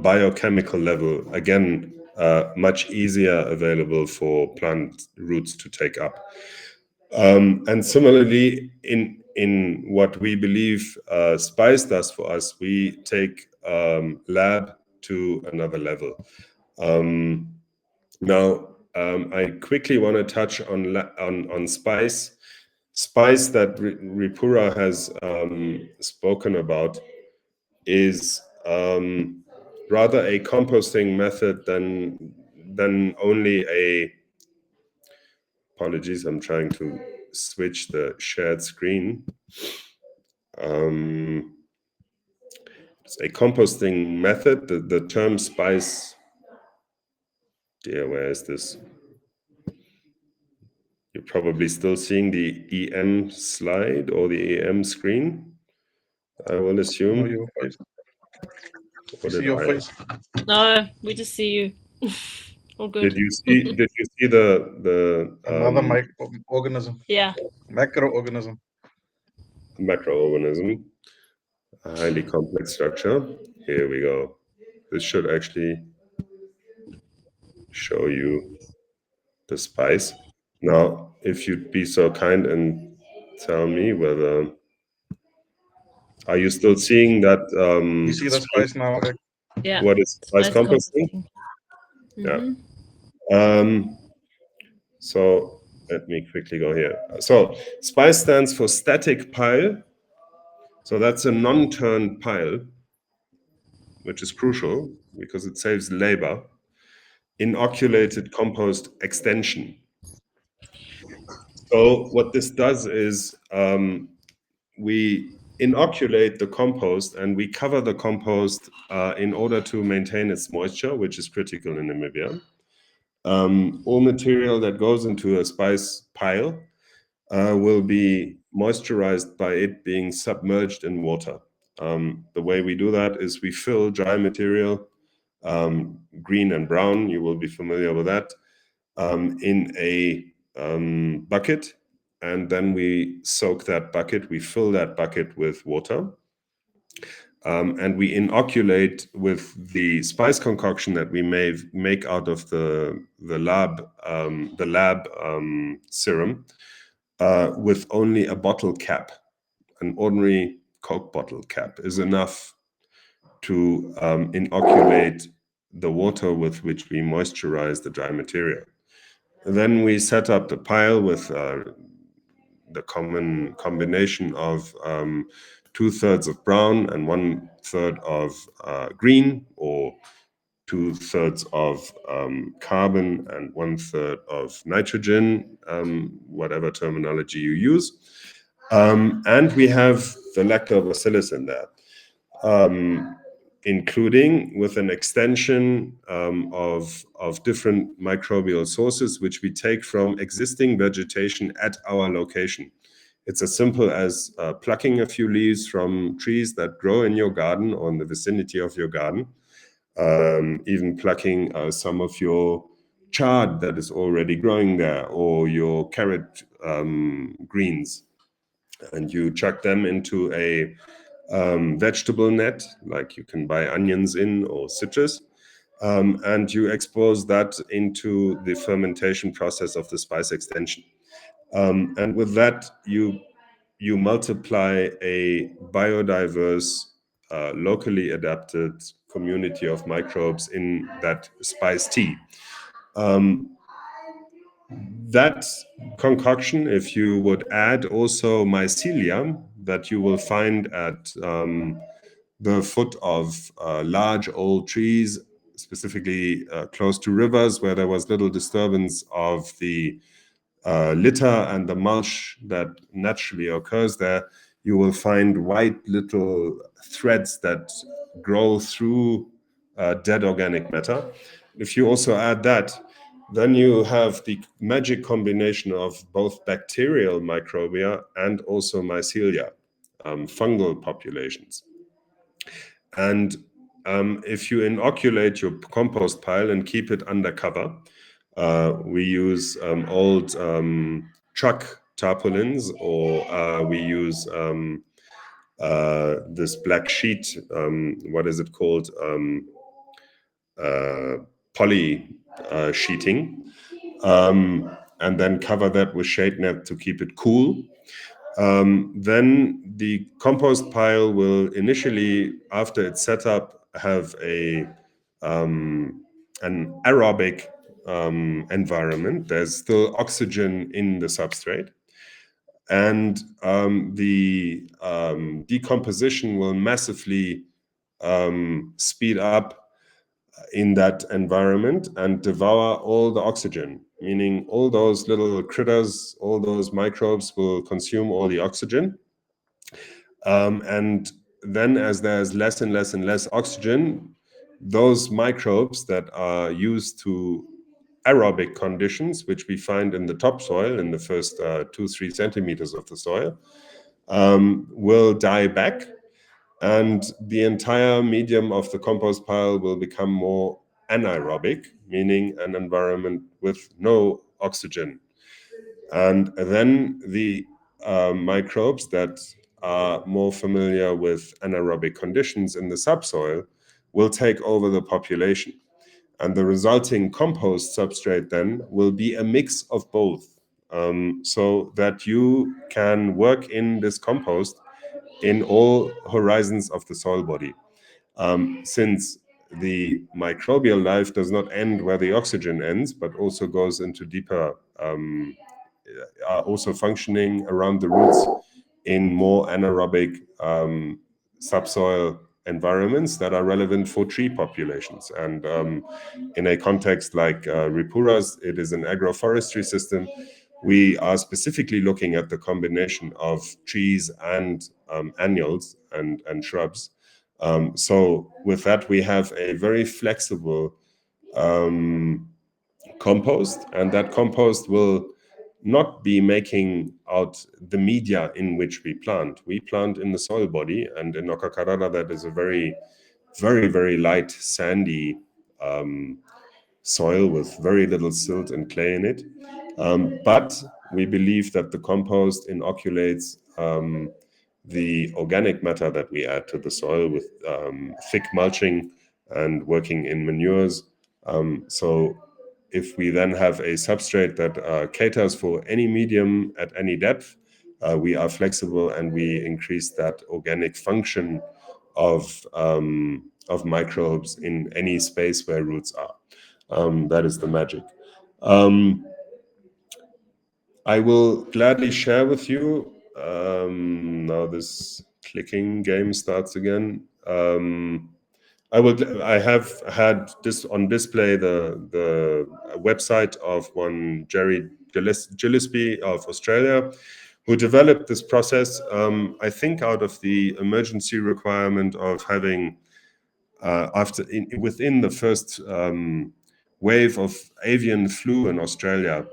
biochemical level, again, much easier available for plant roots to take up. And similarly, in what we believe spice does for us, we take lab to another level. Now, I quickly want to touch on spice. Spice that Ripura has spoken about is rather a composting method than only a... Apologies, I'm trying to switch the shared screen. It's a composting method. The term spice... Dear, where is this? You're probably still seeing the EM slide or the EM screen, I will assume. No, your face. We see your face. No, we just see you. All good. Did you see the Another microorganism. Yeah. Macroorganism. Macroorganism, a highly complex structure. Here we go. This should actually show you the spice. Now, if you'd be so kind and tell me whether... Are you still seeing that? You see the spice now? Yeah. What is spice composting? Mm-hmm. Yeah. So let me quickly go here. So spice stands for static pile. So that's a non-turned pile, which is crucial because it saves labor. Inoculated compost extension. So what this does is we inoculate the compost and we cover the compost in order to maintain its moisture, which is critical in Namibia. All material that goes into a spice pile will be moisturized by it being submerged in water. The way we do that is we fill dry material, green and brown, you will be familiar with that, in a bucket, and then we soak that bucket, we fill that bucket with water, and we inoculate with the spice concoction that we may make out of the lab serum, with only a bottle cap. An ordinary Coke bottle cap is enough to inoculate the water with which we moisturize the dry material. Then we set up the pile with the common combination of 2/3 of brown and 1/3 of green, or 2/3 of carbon and 1/3 of nitrogen, whatever terminology you use. And we have the lactobacillus in there, including with an extension of different microbial sources, which we take from existing vegetation at our location. It's as simple as plucking a few leaves from trees that grow in your garden or in the vicinity of your garden, even plucking some of your chard that is already growing there, or your carrot greens, and you chuck them into a vegetable net, like you can buy onions in or citrus, and you expose that into the fermentation process of the spice extension. And with that, you multiply a biodiverse, locally adapted community of microbes in that spice tea. That concoction, if you would add also mycelium that you will find at the foot of large old trees, specifically close to rivers where there was little disturbance of the litter and the mulch that naturally occurs there, you will find white little threads that grow through dead organic matter. If you also add that, then you have the magic combination of both bacterial microbia and also mycelia, fungal populations. And if you inoculate your compost pile and keep it under cover, we use old truck tarpaulins, or we use this black sheet, what is it called? Poly sheeting, and then cover that with shade net to keep it cool. Then the compost pile will initially, after it's set up, have an aerobic environment. There's still oxygen in the substrate, and the decomposition will massively speed up in that environment and devour all the oxygen, meaning all those little critters, all those microbes will consume all the oxygen. And then as there's less and less and less oxygen, those microbes that are used to aerobic conditions, which we find in the topsoil in the first 2-3 centimeters of the soil, will die back. And the entire medium of the compost pile will become more anaerobic, meaning an environment with no oxygen. And then the microbes that are more familiar with anaerobic conditions in the subsoil will take over the population. And the resulting compost substrate then will be a mix of both, so that you can work in this compost in all horizons of the soil body. Since the microbial life does not end where the oxygen ends, but also goes into deeper, are also functioning around the roots in more anaerobic subsoil environments that are relevant for tree populations. And in a context like Ripura's, it is an agroforestry system. We are specifically looking at the combination of trees and annuals and shrubs. So with that, we have a very flexible compost, and that compost will not be making out the media in which we plant. We plant in the soil body, and in Okakarara, that is a very, very, very light, sandy soil with very little silt and clay in it. But we believe that the compost inoculates the organic matter that we add to the soil with thick mulching and working in manures. So if we then have a substrate that caters for any medium at any depth, we are flexible and we increase that organic function of microbes in any space where roots are. That is the magic. I will gladly share with you. Now this clicking game starts again. I have had this on display the website of one Jerry Gillespie of Australia, who developed this process. I think out of the emergency requirement of having within the first wave of avian flu in Australia,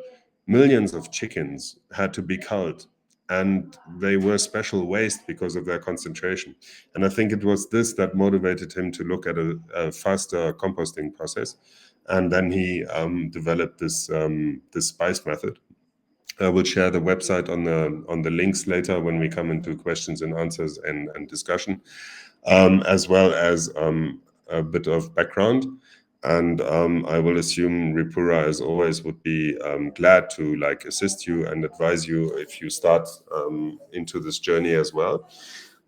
millions of chickens had to be culled, and they were special waste because of their concentration. And I think it was this that motivated him to look at a faster composting process. and then he developed this this spice method. I will share the website on the links later when we come into questions and answers and discussion, as well as a bit of background. And I will assume Ripura, as always, would be glad to like assist you and advise you if you start into this journey as well.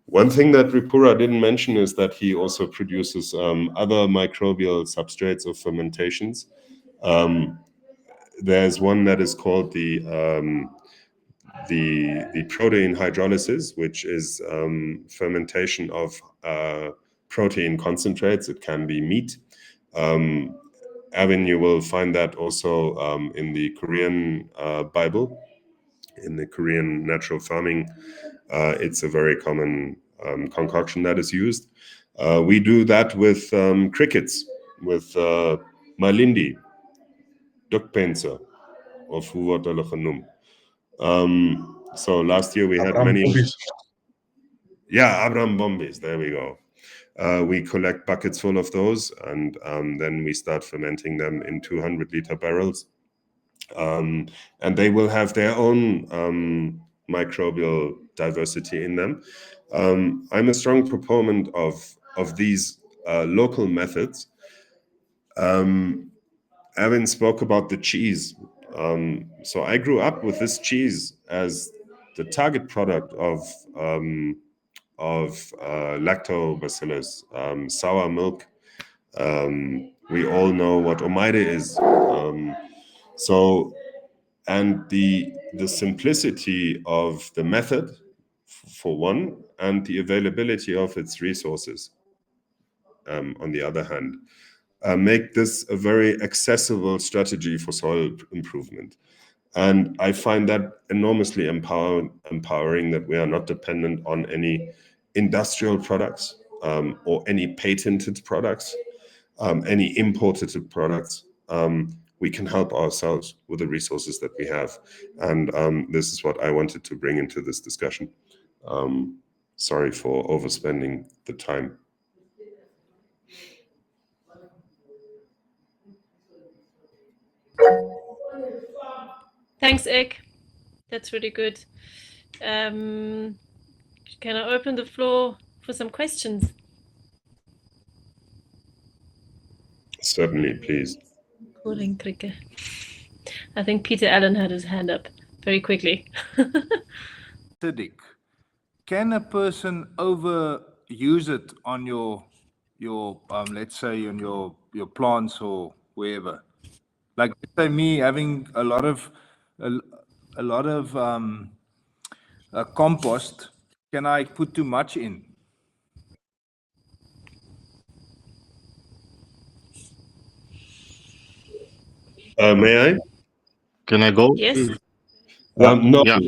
One thing that Ripura didn't mention is that he also produces other microbial substrates of fermentations. There's one that is called the protein hydrolysis, which is fermentation of protein concentrates. It can be meat. Erwin, you will find that also in the Korean Bible, in the Korean natural farming. It's a very common concoction that is used. We do that with crickets, with malindi, dukpensa, of Huwatalachanum. So last year we had many. Yeah, Abraham Bombis, there we go. We collect buckets full of those, and then we start fermenting them in 200-liter barrels. And they will have their own microbial diversity in them. I'm a strong proponent of these local methods. Erwin spoke about the cheese. So I grew up with this cheese as the target product of lactobacillus, sour milk. We all know what omeide is. And the simplicity of the method, for one, and the availability of its resources, on the other hand, make this a very accessible strategy for soil improvement. And I find that enormously empowering, that we are not dependent on any industrial products or any patented products, any imported products. We can help ourselves with the resources that we have. And this is what I wanted to bring into this discussion. Sorry for overspending the time. Thanks, Ek. That's really good. Can I open the floor for some questions? Certainly, please. I think Peter Allen had his hand up very quickly. Acidic. Can a person overuse it on your let's say on your plants or wherever? Like say me having a lot of compost, can I put too much in? May I? Can I go? Yes. No, Yeah.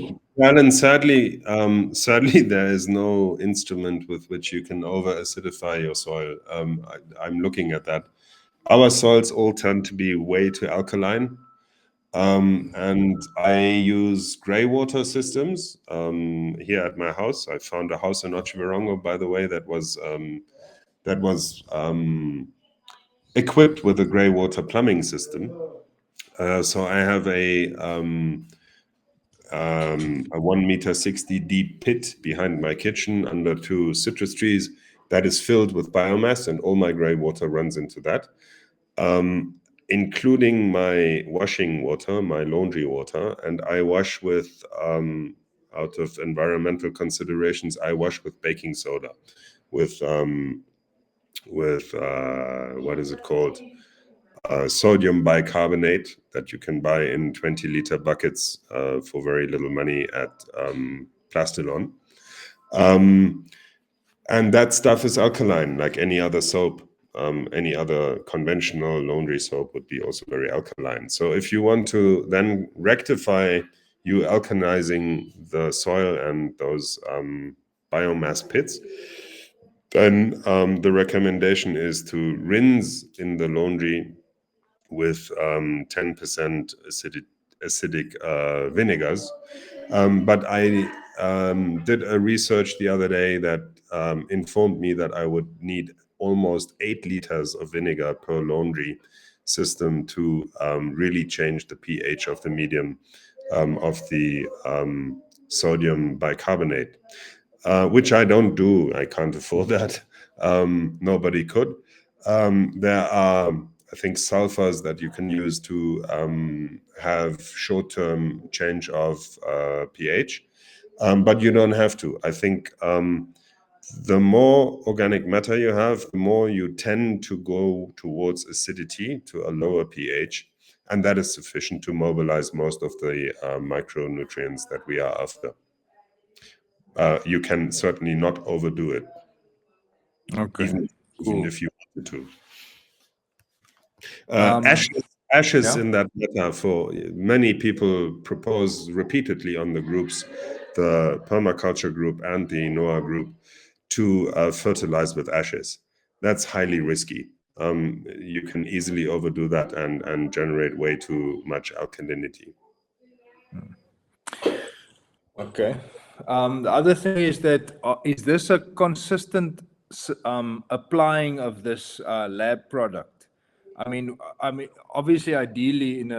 Alan, sadly, there is no instrument with which you can over-acidify your soil. I'm looking at that. Our soils all tend to be way too alkaline. And I use grey water systems here at my house. I found a house in Ochivarongo, by the way, that was equipped with a grey water plumbing system. So I have a 1.60 meter deep pit behind my kitchen under 2 citrus trees that is filled with biomass, and all my grey water runs into that, including my washing water, my laundry water. And I wash with, out of environmental considerations, I wash with baking soda, with what is it called? Sodium bicarbonate that you can buy in 20-liter buckets for very little money at Plastilon. And that stuff is alkaline, like any other soap. Any other conventional laundry soap would be also very alkaline. So if you want to then rectify you alkalizing the soil and those biomass pits, then the recommendation is to rinse in the laundry with 10% acidic vinegars. But I did a research the other day that informed me that I would need almost 8 liters of vinegar per laundry system to really change the pH of the medium of the sodium bicarbonate, which I don't do. I can't afford that. Nobody could. There are, I think, sulfurs that you can use to have short-term change of pH, but you don't have to. I think the more organic matter you have, the more you tend to go towards acidity, to a lower pH, and that is sufficient to mobilize most of the micronutrients that we are after. You can certainly not overdo it, Okay. even Cool. if you wanted to. Ashes Yeah. in that matter, for many people propose repeatedly on the groups, the permaculture group and the NOAA group, to fertilize with ashes. That's highly risky. You can easily overdo that and generate way too much alkalinity. Okay. The other thing is that is this a consistent applying of this lab product? I mean, obviously, ideally, in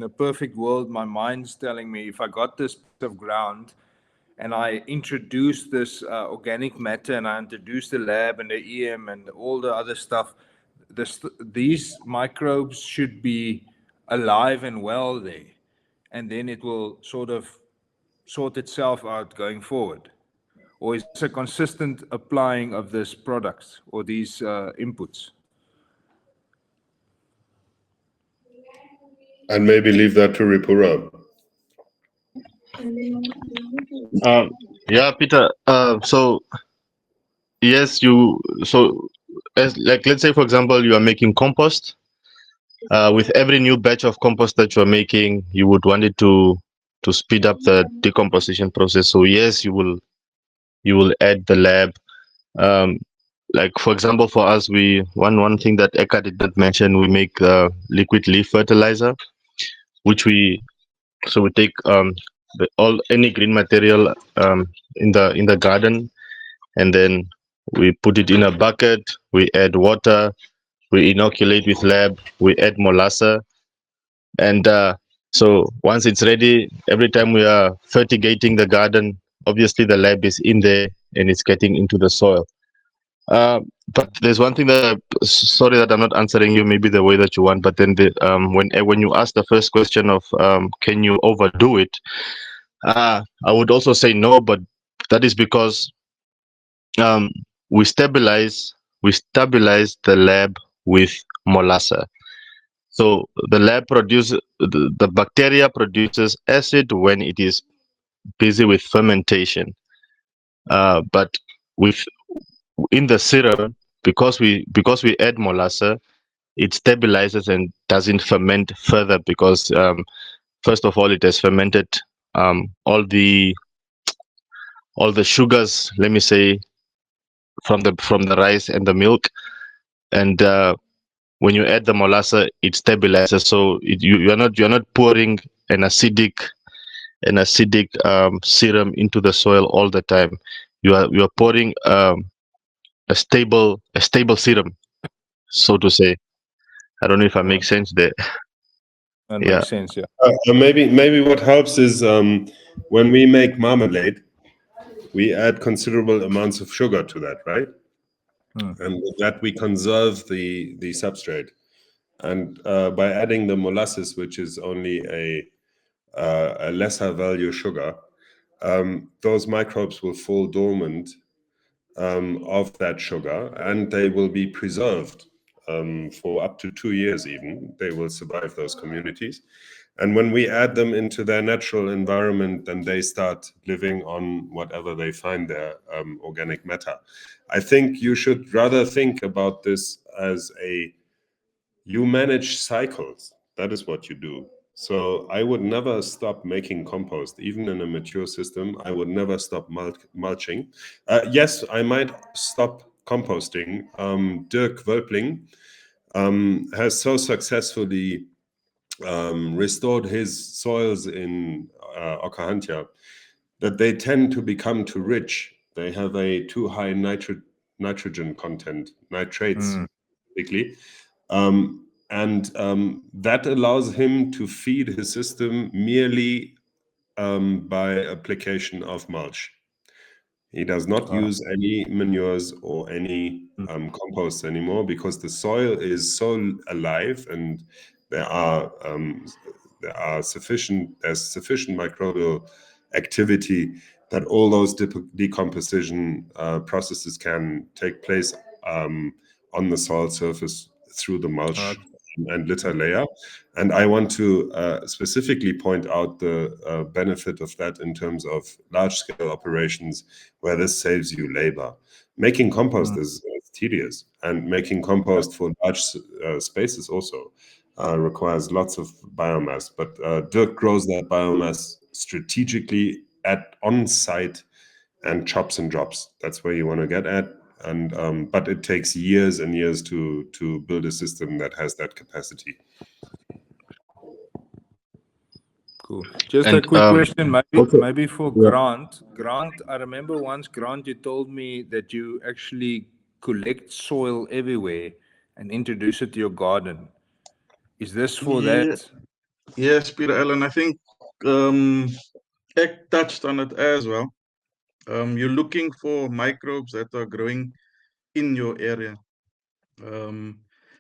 a perfect world, my mind's telling me if I got this piece of ground and I introduce this organic matter and I introduce the lab and the EM and all the other stuff, these microbes should be alive and well there, and then it will sort itself out going forward? Or is this a consistent applying of this products or these inputs? And maybe leave that to Ripura. Yeah, Peter. So yes, let's say, for example, you are making compost. With every new batch of compost that you are making, you would want it to speed up the decomposition process. So yes, you will add the lab. Like for example, for us, one thing that Eka did not mention, we make liquid leaf fertilizer, which we take any green material in the garden, and then we put it in a bucket. We add water. We inoculate with lab. We add molasses, and so once it's ready, every time we are fertigating the garden, obviously the lab is in there and it's getting into the soil. But there's one thing that sorry that I'm not answering you maybe the way that you want. But then when you ask the first question of can you overdo it, I would also say no. But that is because we stabilize the lab with molasses. So the lab produces the bacteria produces acid when it is busy with fermentation. But in the serum, because we add molasses, it stabilizes and doesn't ferment further because first of all it has fermented all the sugars, let me say, from the rice and the milk, and when you add the molasses, it stabilizes. So you're not pouring an acidic serum into the soil all the time. You are pouring a stable serum, so to say. I don't know if I make sense there. That Yeah. makes sense, yeah. Maybe what helps is when we make marmalade, we add considerable amounts of sugar to that, right? And with that we conserve the substrate. And by adding the molasses, which is only a lesser value sugar, those microbes will fall dormant of that sugar, and they will be preserved for up to 2 years even. They will survive those communities. And when we add them into their natural environment, then they start living on whatever they find there, organic matter. I think you should rather think about this as you manage cycles. That is what you do. So I would never stop making compost, even in a mature system. I would never stop mulching. Yes, I might stop composting. Dirk Wölpling has so successfully restored his soils in Okahandja that they tend to become too rich. They have a too high nitrogen content, nitrates, particularly. and that allows him to feed his system merely by application of mulch. He does not use any manures or any compost anymore, because the soil is so alive, and there's sufficient microbial activity that all those decomposition processes can take place on the soil surface through the mulch and litter layer. And I want to specifically point out the benefit of that in terms of large-scale operations where this saves you labor. Making compost is tedious, and making compost for large spaces also requires lots of biomass. But Dirk grows that biomass strategically on site and chops and drops. That's where you want to get at. And but it takes years and years to build a system that has that capacity. Cool. Just And a quick question, also, maybe for yeah. Grant. Grant, I remember once, Grant, you told me that you actually collect soil everywhere and introduce it to your garden. Is this for that? Yes, Peter Allen, I think Ek touched on it as well. You're looking for microbes that are growing in your area.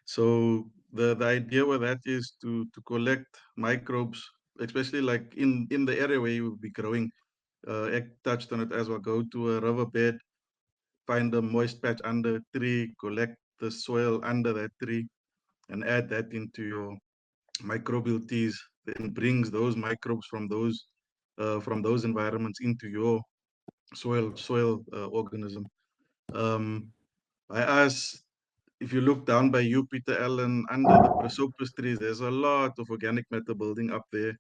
So the idea with that is to collect microbes, especially like in the area where you will be growing. Ek touched on it as well. Go to a riverbed, find a moist patch under a tree, collect the soil under that tree, and add that into your microbial teas. Then brings those microbes from those environments into your soil organism. I asked, if you look down by you, Peter Allen, under the prosopis trees, there's a lot of organic matter building up there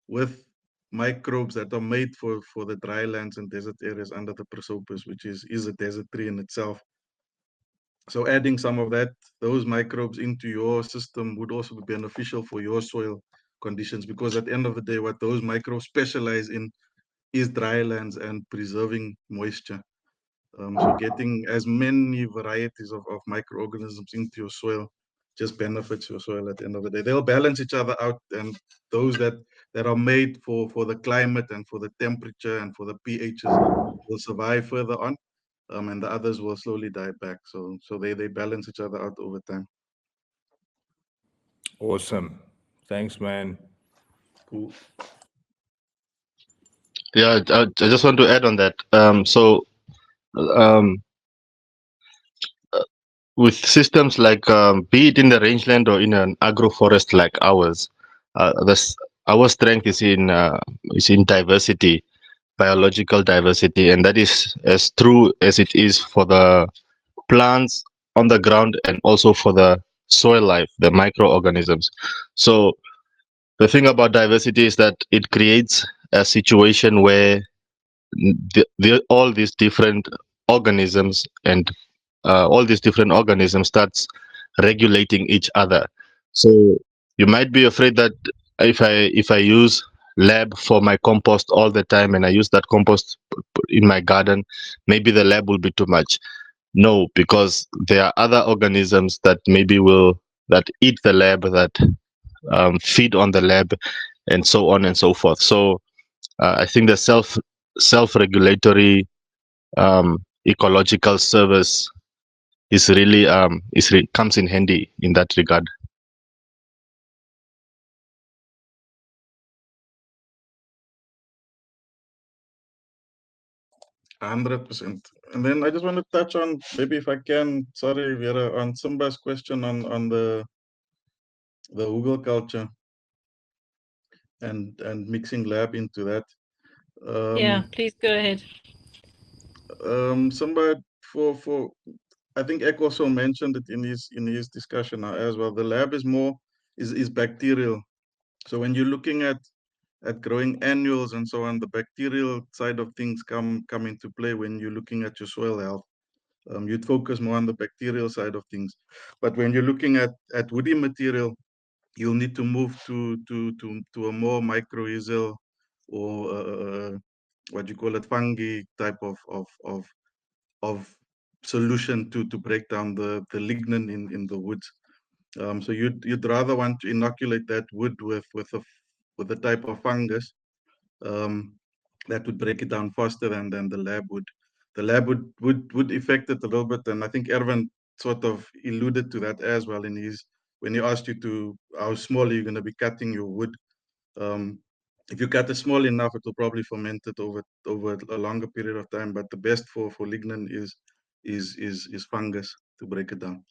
with microbes that are made for the dry lands and desert areas under the prosopis, which is a desert tree in itself. So adding some of those microbes into your system would also be beneficial for your soil conditions, because at the end of the day, what those microbes specialize in is dry lands and preserving moisture. So getting as many varieties of microorganisms into your soil just benefits your soil at the end of the day. They'll balance each other out, and those that are made for the climate and for the temperature and for the pHs will survive further on, and the others will slowly die back. So they balance each other out over time. Awesome. Thanks, man. Cool. Yeah, I just want to add on that. With systems like, be it in the rangeland or in an agroforest like ours, our strength is in diversity, biological diversity, and that is as true as it is for the plants on the ground and also for the soil life, the microorganisms. So the thing about diversity is that it creates a situation where all these different organisms and all these different organisms starts regulating each other. So you might be afraid that if I use lab for my compost all the time and I use that compost in my garden, maybe the lab will be too much. No, because there are other organisms that that eat the lab, that feed on the lab, and so on and so forth. So I think the self-regulatory ecological service is really comes in handy in that regard. 100%. And then I just want to touch on, maybe if I can, sorry, Vera, on Simba's question on the hugelculture and mixing lab into that. Yeah, please go ahead. Simba, for I think Ek also mentioned it in his discussion as well. The lab is bacterial. So when you're looking at growing annuals and so on, the bacterial side of things come into play when you're looking at your soil health. You'd focus more on the bacterial side of things. But when you're looking at woody material, you'll need to move to a more mycorrhizal or what you call it, fungi type of solution to break down the lignin in the woods. So you'd rather want to inoculate that wood with a type of fungus that would break it down faster than the lab would. The lab would affect it a little bit, and I think Erwin sort of alluded to that as well in his when he asked you to how small are you going to be cutting your wood. If you cut it small enough, it will probably ferment it over a longer period of time. But the best for lignin is fungus to break it down.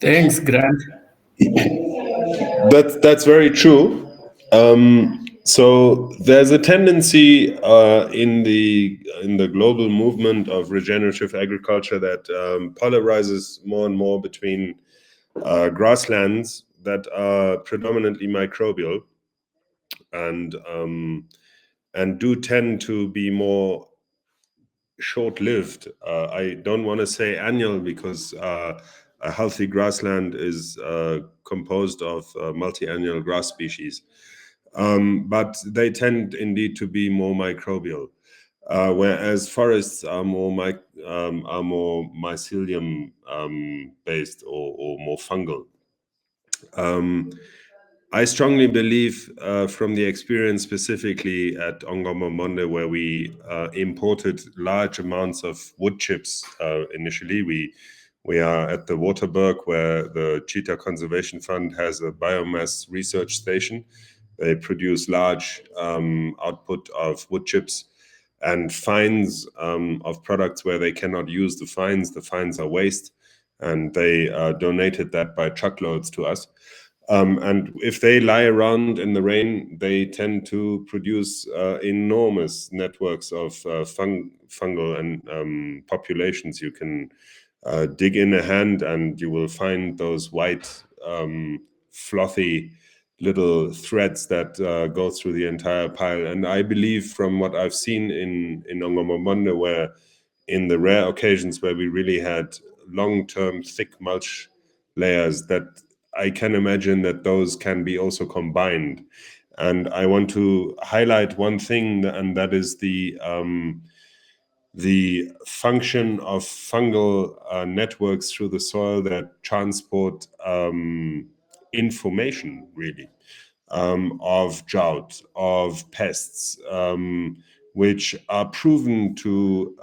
Thanks, Grant. That's very true. So there's a tendency in the global movement of regenerative agriculture that polarizes more and more between grasslands that are predominantly microbial and do tend to be more short-lived. I don't want to say annual because a healthy grassland is composed of multi-annual grass species, but they tend indeed to be more microbial, whereas forests are more mycelium based or more fungal. I strongly believe from the experience specifically at Ongomamonde, where we imported large amounts of wood chips initially. We are at the Waterberg, where the Cheetah Conservation Fund has a biomass research station. They produce large output of wood chips and fines of products where they cannot use the fines. The fines are waste, and they donated that by truckloads to us. And if they lie around in the rain, they tend to produce enormous networks of fungal and populations. You can dig in a hand and you will find those white, frothy little threads that go through the entire pile. And I believe from what I've seen in Ongomamonde, where in the rare occasions where we really had long-term thick mulch layers, that I can imagine that those can be also combined. And I want to highlight one thing, and that is the function of fungal networks through the soil that transport information, really, of drought, of pests, which are proven to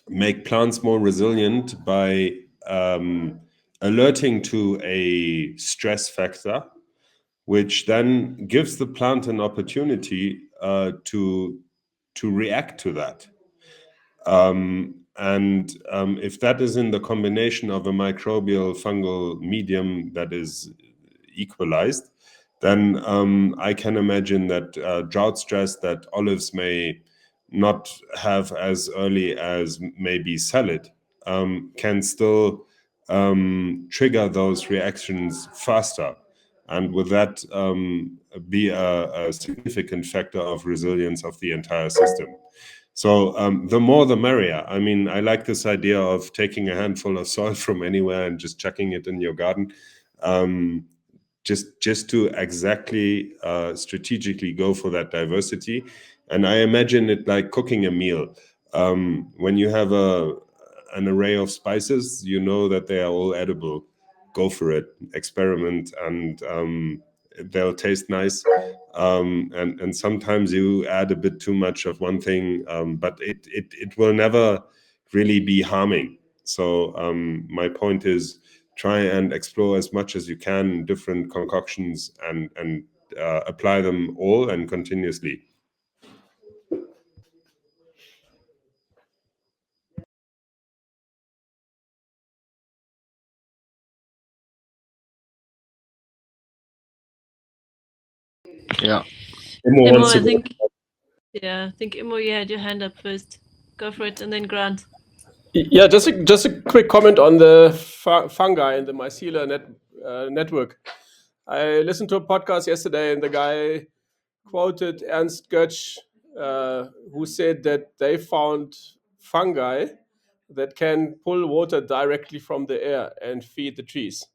make plants more resilient by alerting to a stress factor, which then gives the plant an opportunity to react to that. If that is in the combination of a microbial fungal medium that is equalized, then I can imagine that drought stress that olives may not have as early as maybe salad can still trigger those reactions faster, and with that be a significant factor of resilience of the entire system. So the more the merrier. I mean, I like this idea of taking a handful of soil from anywhere and just chucking it in your garden, just to exactly strategically go for that diversity. And I imagine it like cooking a meal. When you have an array of spices, you know that they are all edible. Go for it, experiment, and they'll taste nice. And sometimes you add a bit too much of one thing, but it will never really be harming. So my point is, try and explore as much as you can different concoctions and apply them all and continuously. Yeah. Imo, I think Imo, you had your hand up first. Go for it, and then Grant. Yeah, just a quick comment on the fungi and the mycelial network. I listened to a podcast yesterday, and the guy quoted Ernst Götsch, who said that they found fungi that can pull water directly from the air and feed the trees.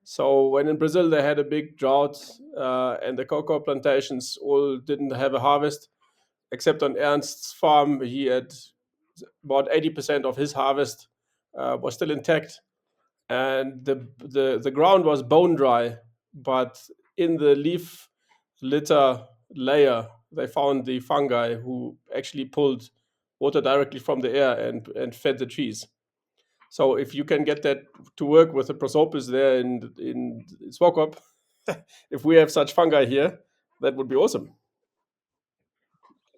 So when in Brazil they had a big drought and the cocoa plantations all didn't have a harvest, except on Ernst's farm, he had about 80% of his harvest was still intact, and the ground was bone dry, but in the leaf litter layer they found the fungi who actually pulled water directly from the air and fed the trees. So if you can get that to work with the prosopis there in Swakop, if we have such fungi here, that would be awesome.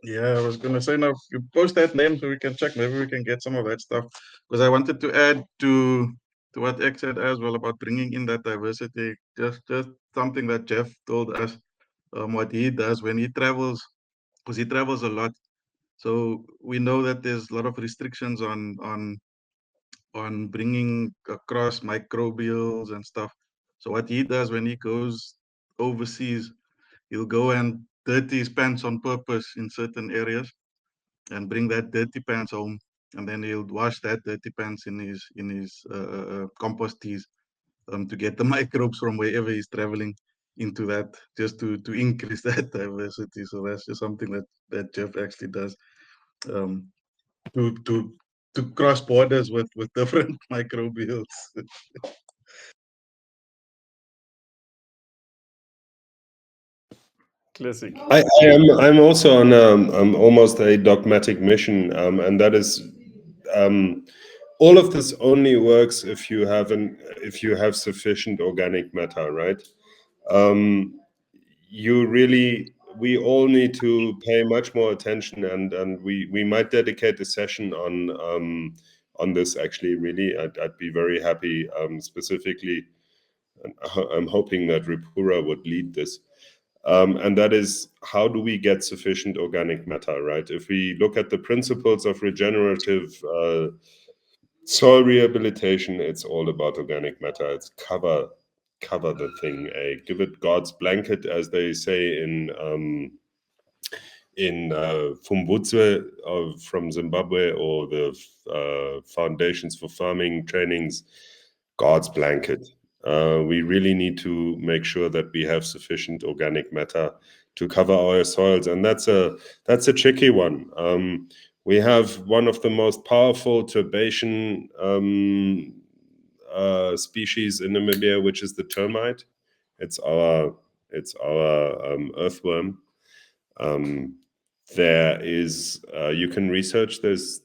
Yeah, I was gonna say, now you post that name so we can check. Maybe we can get some of that stuff, because I wanted to add to what X said as well about bringing in that diversity. Just something that Jeff told us, what he does when he travels, because he travels a lot. So we know that there's a lot of restrictions on bringing across microbials and stuff. So what he does when he goes overseas, he'll go and dirty his pants on purpose in certain areas and bring that dirty pants home, and then he'll wash that dirty pants in his compost teas to get the microbes from wherever he's traveling into that, just to increase that diversity. So that's just something that Jeff actually does, to cross borders with different microbials. Classic. I'm also on almost a dogmatic mission, and that is all of this only works if you have sufficient organic matter, right? We all need to pay much more attention, and we might dedicate a session on this. Actually, really, I'd be very happy. Specifically, I'm hoping that Ripura would lead this. And that is, how do we get sufficient organic matter, right? If we look at the principles of regenerative soil rehabilitation, it's all about organic matter. It's cover the thing, give it God's blanket, as they say in Fumbutse from Zimbabwe, or the Foundations for Farming trainings, God's blanket. We really need to make sure that we have sufficient organic matter to cover our soils, and that's a tricky one. We have one of the most powerful turbation species in Namibia, which is the termite. It's our earthworm. There is you can research this.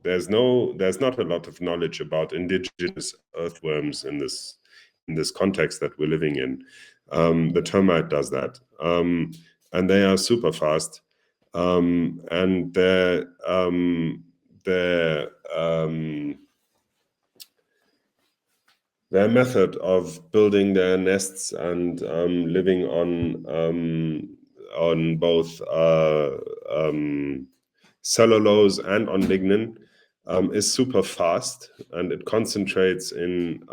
There's not a lot of knowledge about indigenous earthworms in this context that we're living in. The termite does that, and they are super fast, and their method of building their nests and living on both cellulose and on lignin is super fast, and it concentrates in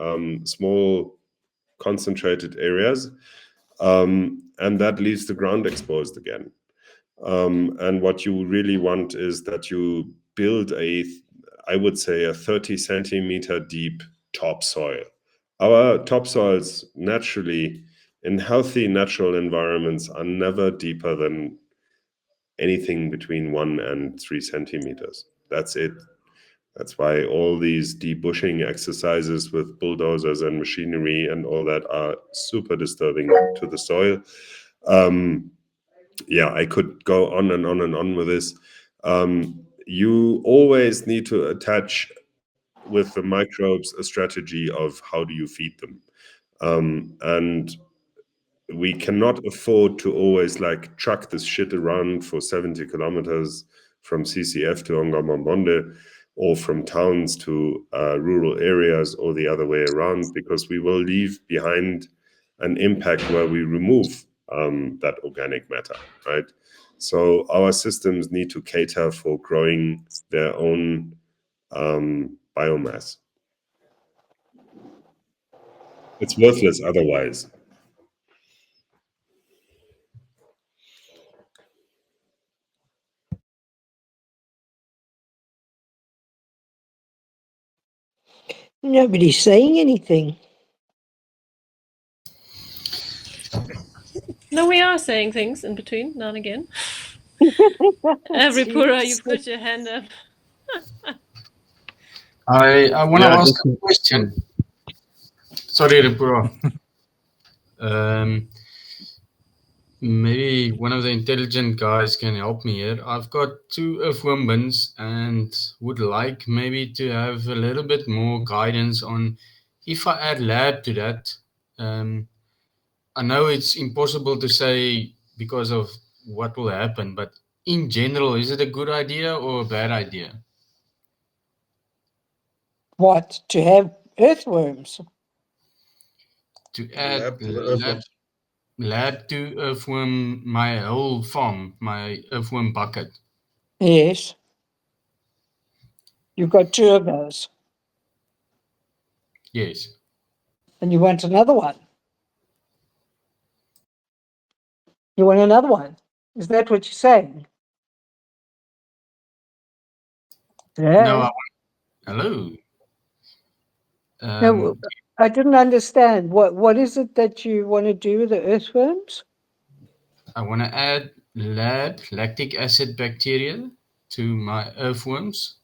small concentrated areas, and that leaves the ground exposed again. And what you really want is that you build I would say a 30 centimeter deep topsoil. Our topsoils naturally, in healthy natural environments, are never deeper than anything between 1 and 3 centimeters. That's it. That's why all these debushing exercises with bulldozers and machinery and all that are super disturbing to the soil. Yeah, I could go on and on and on with this. You always need to attach with the microbes a strategy of how do you feed them. And we cannot afford to always like truck this shit around for 70 kilometers from CCF to Ongamambonde, or from towns to rural areas, or the other way around, because we will leave behind an impact where we remove that organic matter, right? So our systems need to cater for growing their own biomass. It's worthless otherwise. Nobody's saying anything. No, we are saying things in between now and again. Every Pura, you put your hand up. I want to Yeah, ask a question. Sorry, Ripura. Maybe one of the intelligent guys can help me here. I've got 2 earthworm bins and would like maybe to have a little bit more guidance on if I add lab to that. I know it's impossible to say because of what will happen, but in general, is it a good idea or a bad idea? What, to have earthworms? To add Lab to the earthworms. lab to earthworm my whole farm, my earthworm bucket. Yes. You've got 2 of those. Yes. And you want another one? You want another one? Is that what you're saying? No, Yeah. hello. No, I didn't understand. What is it that you want to do with the earthworms? I want to add lactic acid bacteria to my earthworms,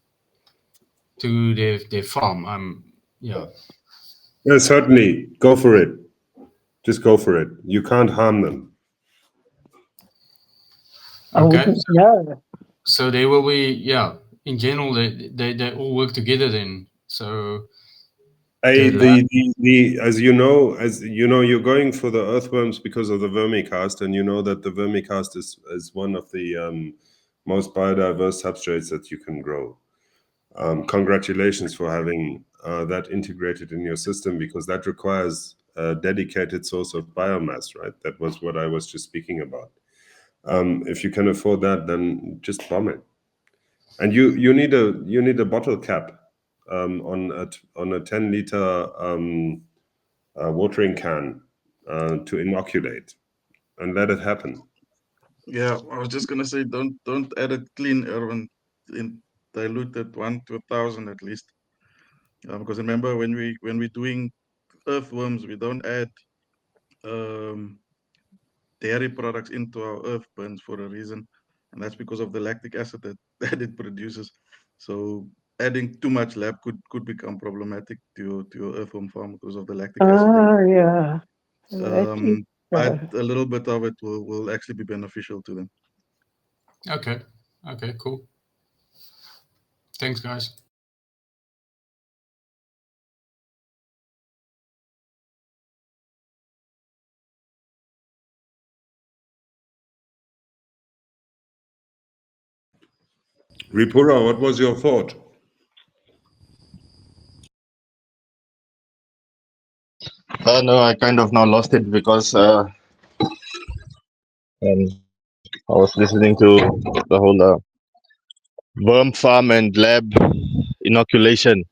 to their farm. Yeah. Certainly, go for it. Just go for it. You can't harm them. I Okay. wouldn't know. So they will be, yeah. In general, they all work together then. So As you know, you're going for the earthworms because of the vermicast, and you know that the vermicast is one of the most biodiverse substrates that you can grow. Congratulations for having that integrated in your system, because that requires a dedicated source of biomass, right? That was what I was just speaking about. If you can afford that, then just bomb it. And you need a bottle cap on a 10-liter watering can to inoculate, and let it happen. Yeah, I was just gonna say, don't add it clean, Erwin. Dilute it 1 to 1,000 at least. Because remember, when we're doing earthworms, we don't add dairy products into our earth burns for a reason, and that's because of the lactic acid that it produces. So adding too much lab could become problematic to your earthworm farm because of the lactic acid. Yeah. But a little bit of it will actually be beneficial to them. Okay, cool. Thanks, guys. Ripura, what was your thought? No, I kind of now lost it because I was listening to the whole worm farm and lab inoculation.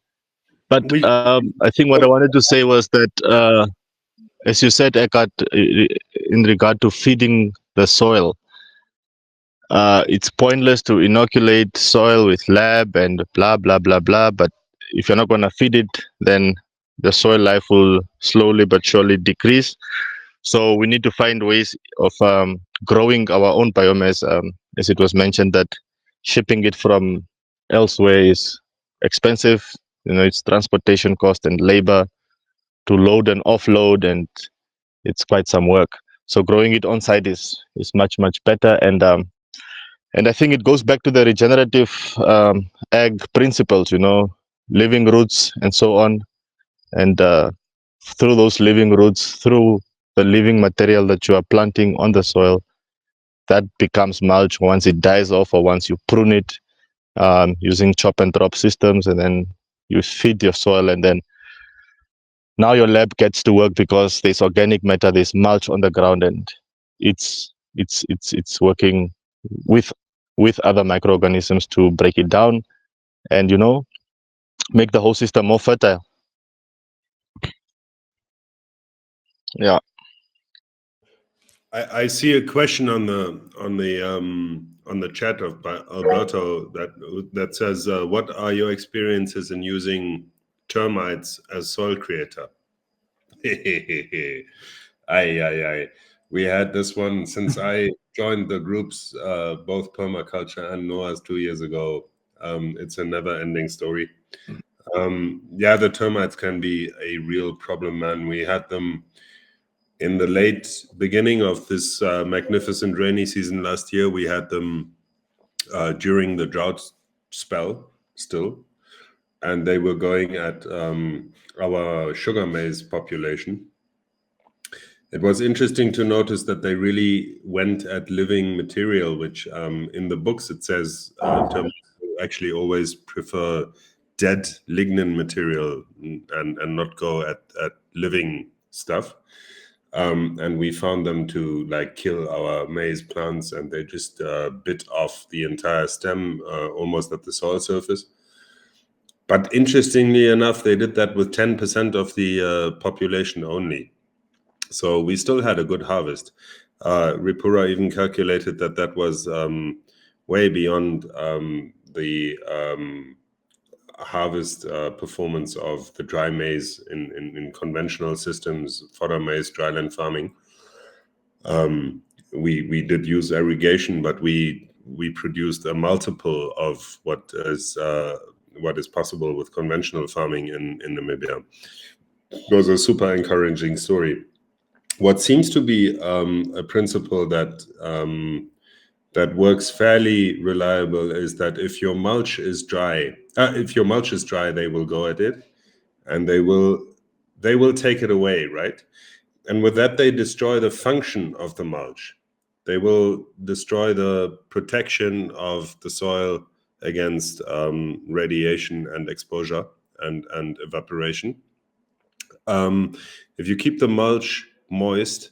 But I think what I wanted to say was that, as you said, Eckhart, in regard to feeding the soil, it's pointless to inoculate soil with lab and blah, blah, blah, blah. But if you're not going to feed it, then the soil life will slowly but surely decrease. So we need to find ways of growing our own biomass. As it was mentioned, that shipping it from elsewhere is expensive. It's transportation cost and labor to load and offload, and it's quite some work. So growing it on site is much better. And I think it goes back to the regenerative ag principles, living roots and so on. And through those living roots, through the living material that you are planting on the soil, that becomes mulch once it dies off, or once you prune it using chop and drop systems, and then you feed your soil, and then now your lab gets to work because there's organic matter, there's mulch on the ground, and it's working with other microorganisms to break it down and make the whole system more fertile. Yeah. I see a question on the chat of Alberto that says, "What are your experiences in using termites as soil creator?" Aye. We had this one since I joined the groups, both Permaculture and Noah's 2 years ago. It's a never-ending story. Yeah, the termites can be a real problem, man. We had them in the late beginning of this magnificent rainy season last year. We had them during the drought spell still, and they were going at our sugar maize population. It was interesting to notice that they really went at living material, which in the books it says termites actually always prefer dead lignin material and not go at living stuff. And we found them to like kill our maize plants, and they just bit off the entire stem almost at the soil surface. But interestingly enough, they did that with 10% of the population only. So we still had a good harvest. Ripura even calculated that that was way beyond the harvest performance of the dry maize in conventional systems, fodder maize, dryland farming. We did use irrigation, but we produced a multiple of what is possible with conventional farming in Namibia. It was a super encouraging story. What seems to be a principle that works fairly reliable is that if your mulch is dry, they will go at it, and they will take it away, right? And with that, they destroy the function of the mulch. They will destroy the protection of the soil against radiation and exposure and evaporation. If you keep the mulch moist,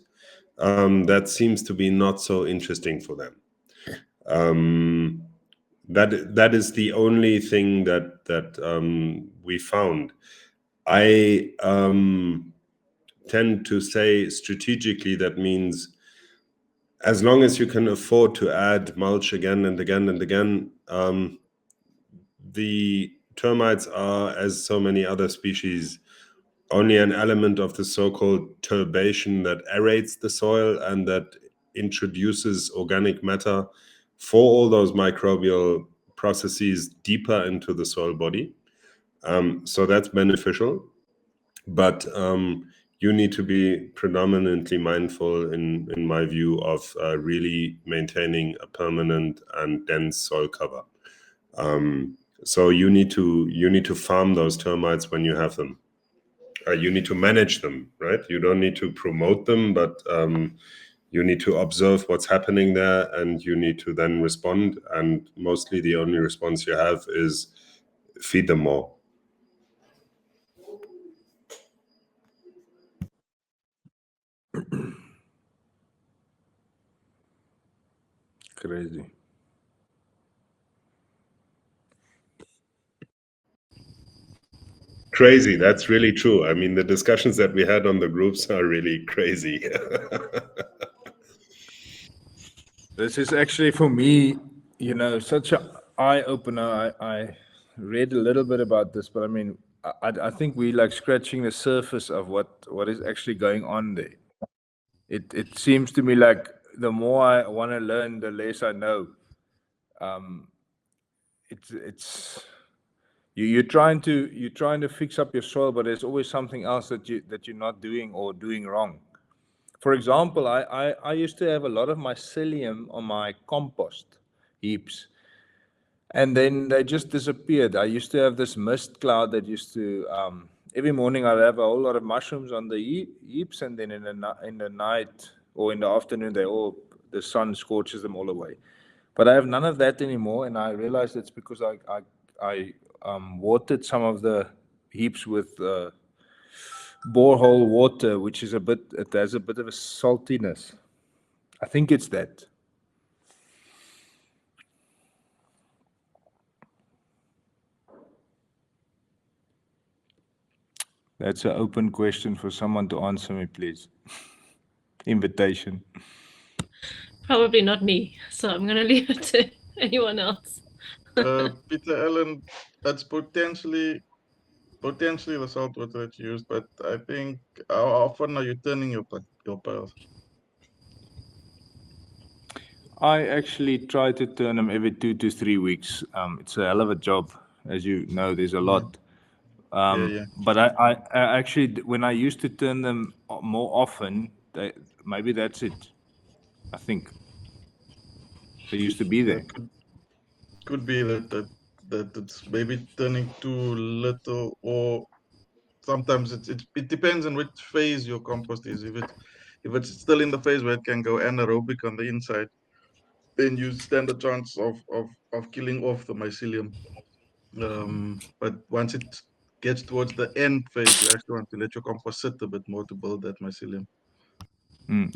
that seems to be not so interesting for them. That is the only thing that we found. I tend to say strategically that means as long as you can afford to add mulch again and again and again, the termites are, as so many other species, only an element of the so-called turbation that aerates the soil and that introduces organic matter for all those microbial processes deeper into the soil body. So that's beneficial, but you need to be predominantly mindful, in my view, of really maintaining a permanent and dense soil cover. So you need to farm those termites when you have them. You need to manage them, right? You don't need to promote them, but you need to observe what's happening there, and you need to then respond. And mostly the only response you have is feed them more. Crazy. Crazy, that's really true. I mean, the discussions that we had on the groups are really crazy. This is actually for me, such an eye opener. I read a little bit about this, but I mean, I think we like scratching the surface of what is actually going on there. It seems to me like the more I want to learn, the less I know. It's you're trying to fix up your soil, but there's always something else that you're not doing or doing wrong. For example, I used to have a lot of mycelium on my compost heaps, and then they just disappeared. I used to have this mist cloud that used to every morning I'd have a whole lot of mushrooms on the heaps, and then in the night or in the afternoon the sun scorches them all away. But I have none of that anymore, and I realized it's because I watered some of the heaps with borehole water, which is it has a bit of a saltiness. I think it's that. That's an open question for someone to answer me, please. Invitation. Probably not me, so I'm going to leave it to anyone else. Peter Allen, that's potentially the salt water that you use, but I think how often are you turning your pails? I actually try to turn them every 2 to 3 weeks. It's a hell of a job, as you know. There's a lot. Yeah. But I actually, when I used to turn them more often, maybe that's it. I think they used to be Yeah, there. could be that it's maybe turning too little, or sometimes it depends on which phase your compost is. If it's still in the phase where it can go anaerobic on the inside, then you stand a chance of killing off the mycelium. But once it gets towards the end phase, you actually want to let your compost sit a bit more to build that mycelium.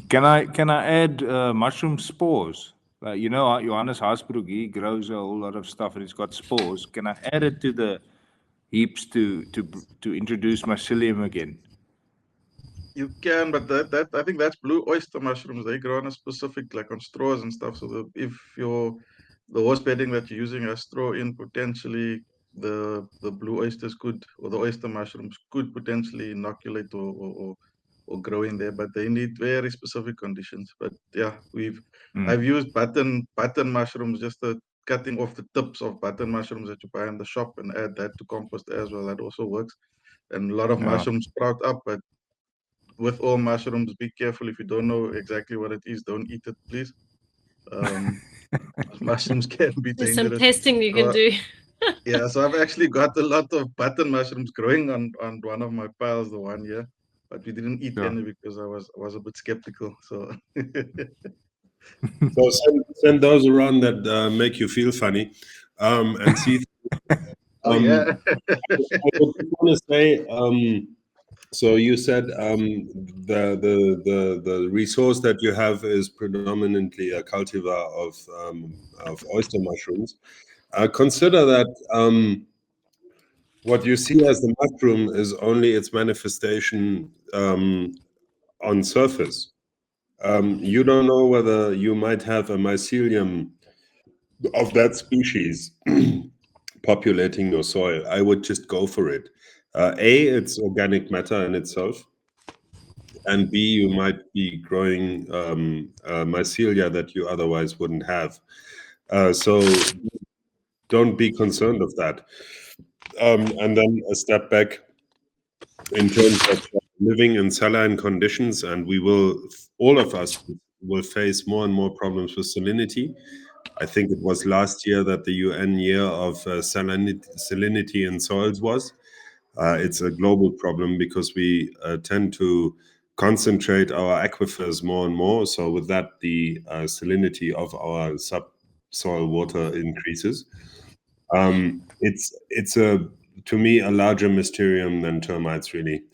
Can I add mushroom spores? You know, Johannes Haasbroek, he grows a whole lot of stuff and it's got spores. Can I add it to the heaps to introduce mycelium again? You can, but that I think that's blue oyster mushrooms. They grow on a specific, like on straws and stuff. So if the horse bedding that you're using has straw in, potentially the blue oysters could, or the oyster mushrooms could potentially inoculate or grow in there, but they need very specific conditions. But yeah, I've used button mushrooms, just the cutting off the tips of button mushrooms that you buy in the shop, and add that to compost as well. That also works. And a lot of mushrooms sprout up, but with all mushrooms, be careful. If you don't know exactly what it is, don't eat it, please. Mushrooms can be There's some dangerous. testing you can do. Yeah, so I've actually got a lot of button mushrooms growing on one of my piles the 1 year, but we didn't eat any because I was a bit skeptical. So So send those around that make you feel funny, and see. yeah. I would want to say. So you said the resource that you have is predominantly a cultivar of oyster mushrooms. Consider that what you see as the mushroom is only its manifestation on surface. You don't know whether you might have a mycelium of that species populating your soil. I would just go for it. It's organic matter in itself, and B, you might be growing mycelia that you otherwise wouldn't have. So don't be concerned of that. And then a step back in terms of living in saline conditions, and all of us will face more and more problems with salinity. I think it was last year that the UN year of salinity in soils was. It's a global problem because we tend to concentrate our aquifers more and more. So with that, the salinity of our subsoil water increases. It's to me a larger mysterium than termites, really.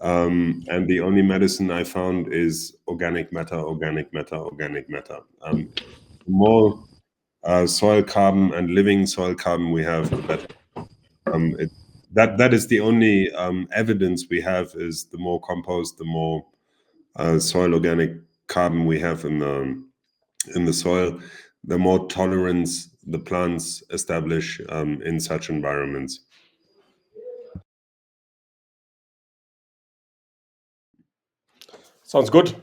And the only medicine I found is organic matter, organic matter, organic matter. The more soil carbon and living soil carbon we have, the better. That is the only evidence we have, is the more compost, the more soil organic carbon we have in the soil, the more tolerance the plants establish in such environments. Sounds good.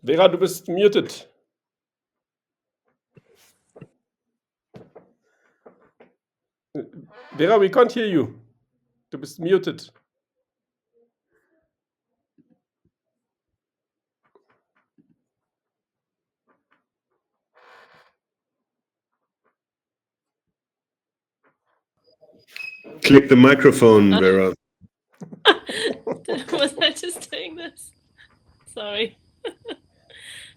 Vera, du bist muted. Vera, we can't hear you. Du bist muted. Click the microphone, Vera. Was I just doing this? Sorry.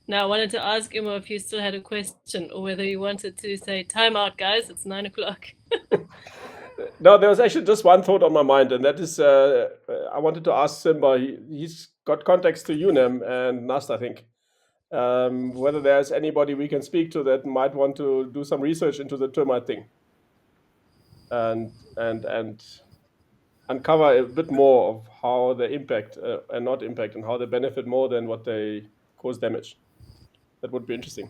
Now, I wanted to ask Imo if you still had a question, or whether you wanted to say, time out, guys, it's 9 o'clock. No, there was actually just one thought on my mind, and that is I wanted to ask Simba. He's got contacts to UNEM and NAST, I think. Whether there's anybody we can speak to that might want to do some research into the termite thing, and uncover a bit more of how they impact and not impact, and how they benefit more than what they cause damage. That would be interesting.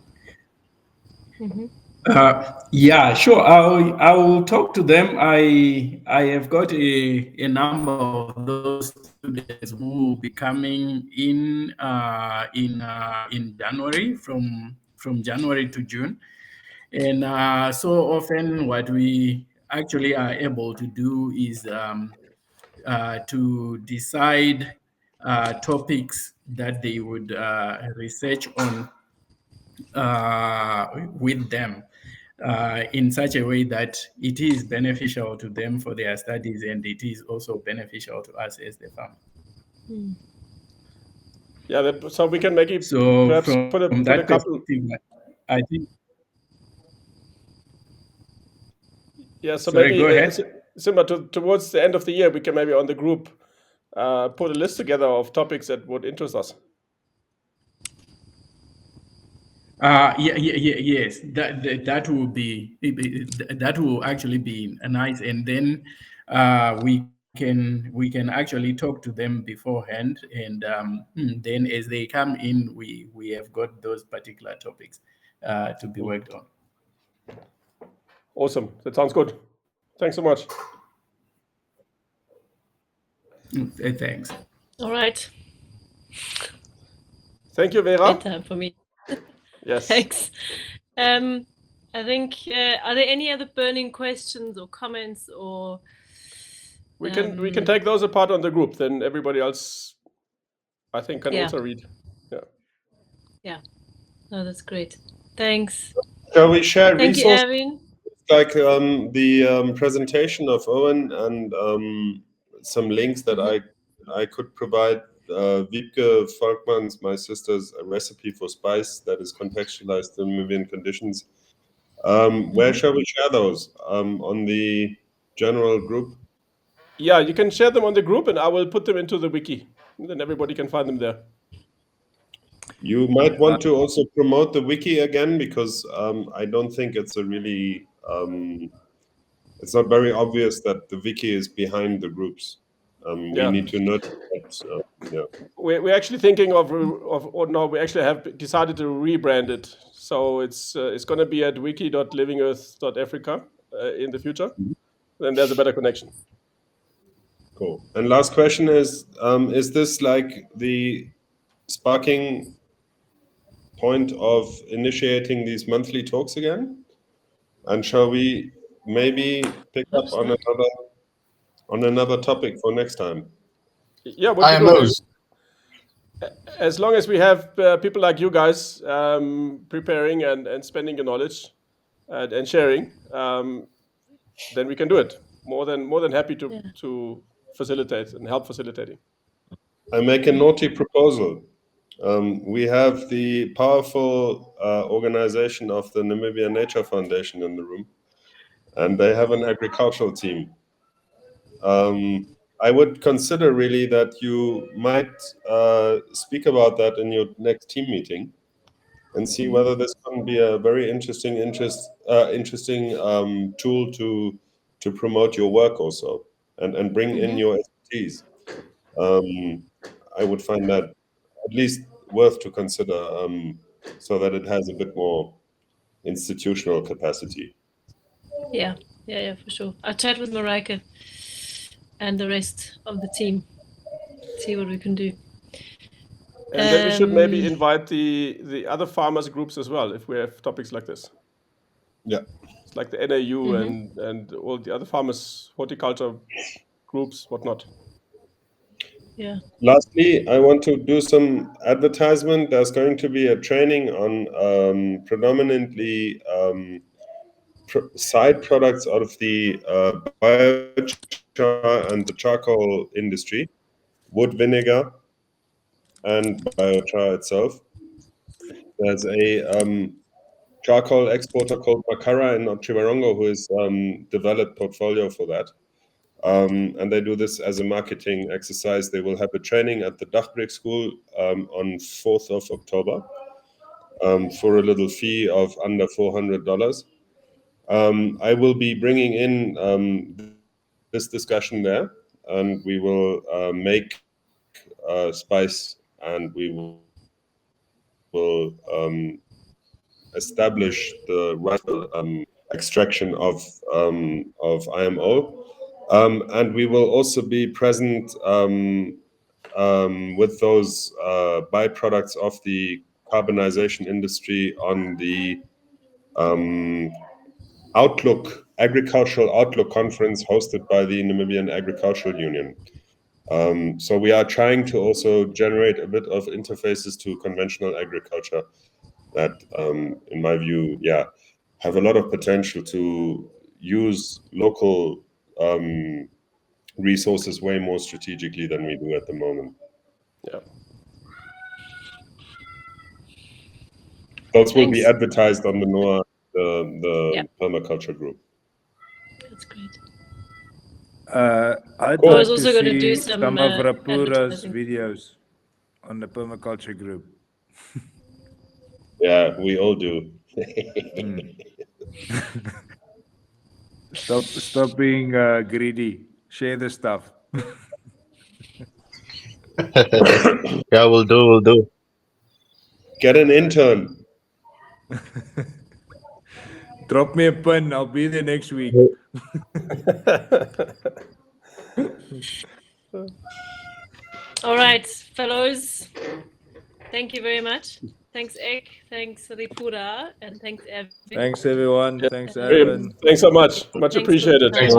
Yeah, sure. I will talk to them. I have got a number of those students who will be coming in January, from January to June, and so often what we actually are able to do is to decide topics that they would research on with them in such a way that it is beneficial to them for their studies, and it is also beneficial to us as the farm. Yeah, so we can maybe So perhaps from put that a couple. perspective, I think. Yeah, so Sorry, maybe go ahead. similar towards the end of the year, we can maybe on the group put a list together of topics that would interest us. Yes, that will be that will actually be nice, and then we can actually talk to them beforehand, and then as they come in, we have got those particular topics to be worked on. Awesome, that sounds good. Thanks so much. Thanks. All right. Thank you, Vera. Bedtime for me. Yes. Thanks. I think, are there any other burning questions or comments, or We can take those apart on the group, then everybody else, I think, can also read. Yeah. No, that's great. Thanks. Shall we share Thank you, resources? Erwin. Like the presentation of Owen and some links that I could provide. Wiebke Volkmann's, my sister's, a recipe for spice that is contextualized in Namibian conditions. Where shall we share those? On the general group? Yeah, you can share them on the group, and I will put them into the wiki. Then everybody can find them there. You might want to also promote the wiki again, because I don't think it's a really it's not very obvious that the wiki is behind the groups. We need to note that. Yeah. We're actually thinking we actually have decided to rebrand it. So it's going to be at wiki.livingearth.africa in the future. Then there's a better connection. Cool. And last question is this like the sparking point of initiating these monthly talks again? And shall we maybe pick up on another topic for next time? Yeah, we'll be good. IMOs. As long as we have people like you guys preparing and spending your knowledge and sharing, then we can do it. More than happy to facilitate and help facilitating. I make a naughty proposal. We have the powerful organization of the Namibia Nature Foundation in the room, and they have an agricultural team. I would consider really that you might speak about that in your next team meeting, and see whether this can be a very interesting tool to promote your work also, and bring in your expertise. I would find that at least worth to consider, so that it has a bit more institutional capacity. Yeah, for sure. I'll chat with Marika and the rest of the team, see what we can do. And then we should maybe invite the other farmers groups as well, if we have topics like this. Yeah. It's like the NAU and all the other farmers, horticulture groups, whatnot. Yeah. Lastly, I want to do some advertisement. There's going to be a training on predominantly side products out of the biochar and the charcoal industry, wood vinegar and biochar itself. There's a charcoal exporter called Makara in Chiwarongo who has developed portfolio for that. And they do this as a marketing exercise. They will have a training at the Dachbrick School on 4th of October for a little fee of under $400. I will be bringing in this discussion there, and we will make spice, and we will establish the right extraction of IMO. And we will also be present with those byproducts of the carbonization industry on the Agricultural Outlook conference hosted by the Namibian Agricultural Union. So we are trying to also generate a bit of interfaces to conventional agriculture that, in my view, have a lot of potential to use local resources way more strategically than we do at the moment. Yeah. Those will be Thanks. advertised on the NOAA, the permaculture group. That's great. I'd Cool. I was like also to going to see do some some of Rapura's advertising. videos on the permaculture group. Yeah, we all do. Stop being greedy. Share the stuff. Yeah, we'll do. Get an intern. Drop me a pin. I'll be there next week. All right, fellows. Thank you very much. Thanks, Ek. Thanks, Ripura. And thanks, Evan. Thanks, everyone. Yeah. Thanks, Evan. Thanks so much. Much Thanks for the appreciated. time.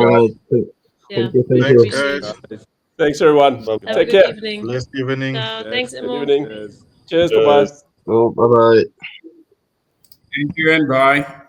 Yeah, Thank we Thanks, appreciate guys. it. Thanks, everyone. Have a Take good care. evening. Blessed evening. Thanks, Good Imo. evening. Cheers. Cheers. Bye-bye. Oh, bye-bye. Thank you and bye.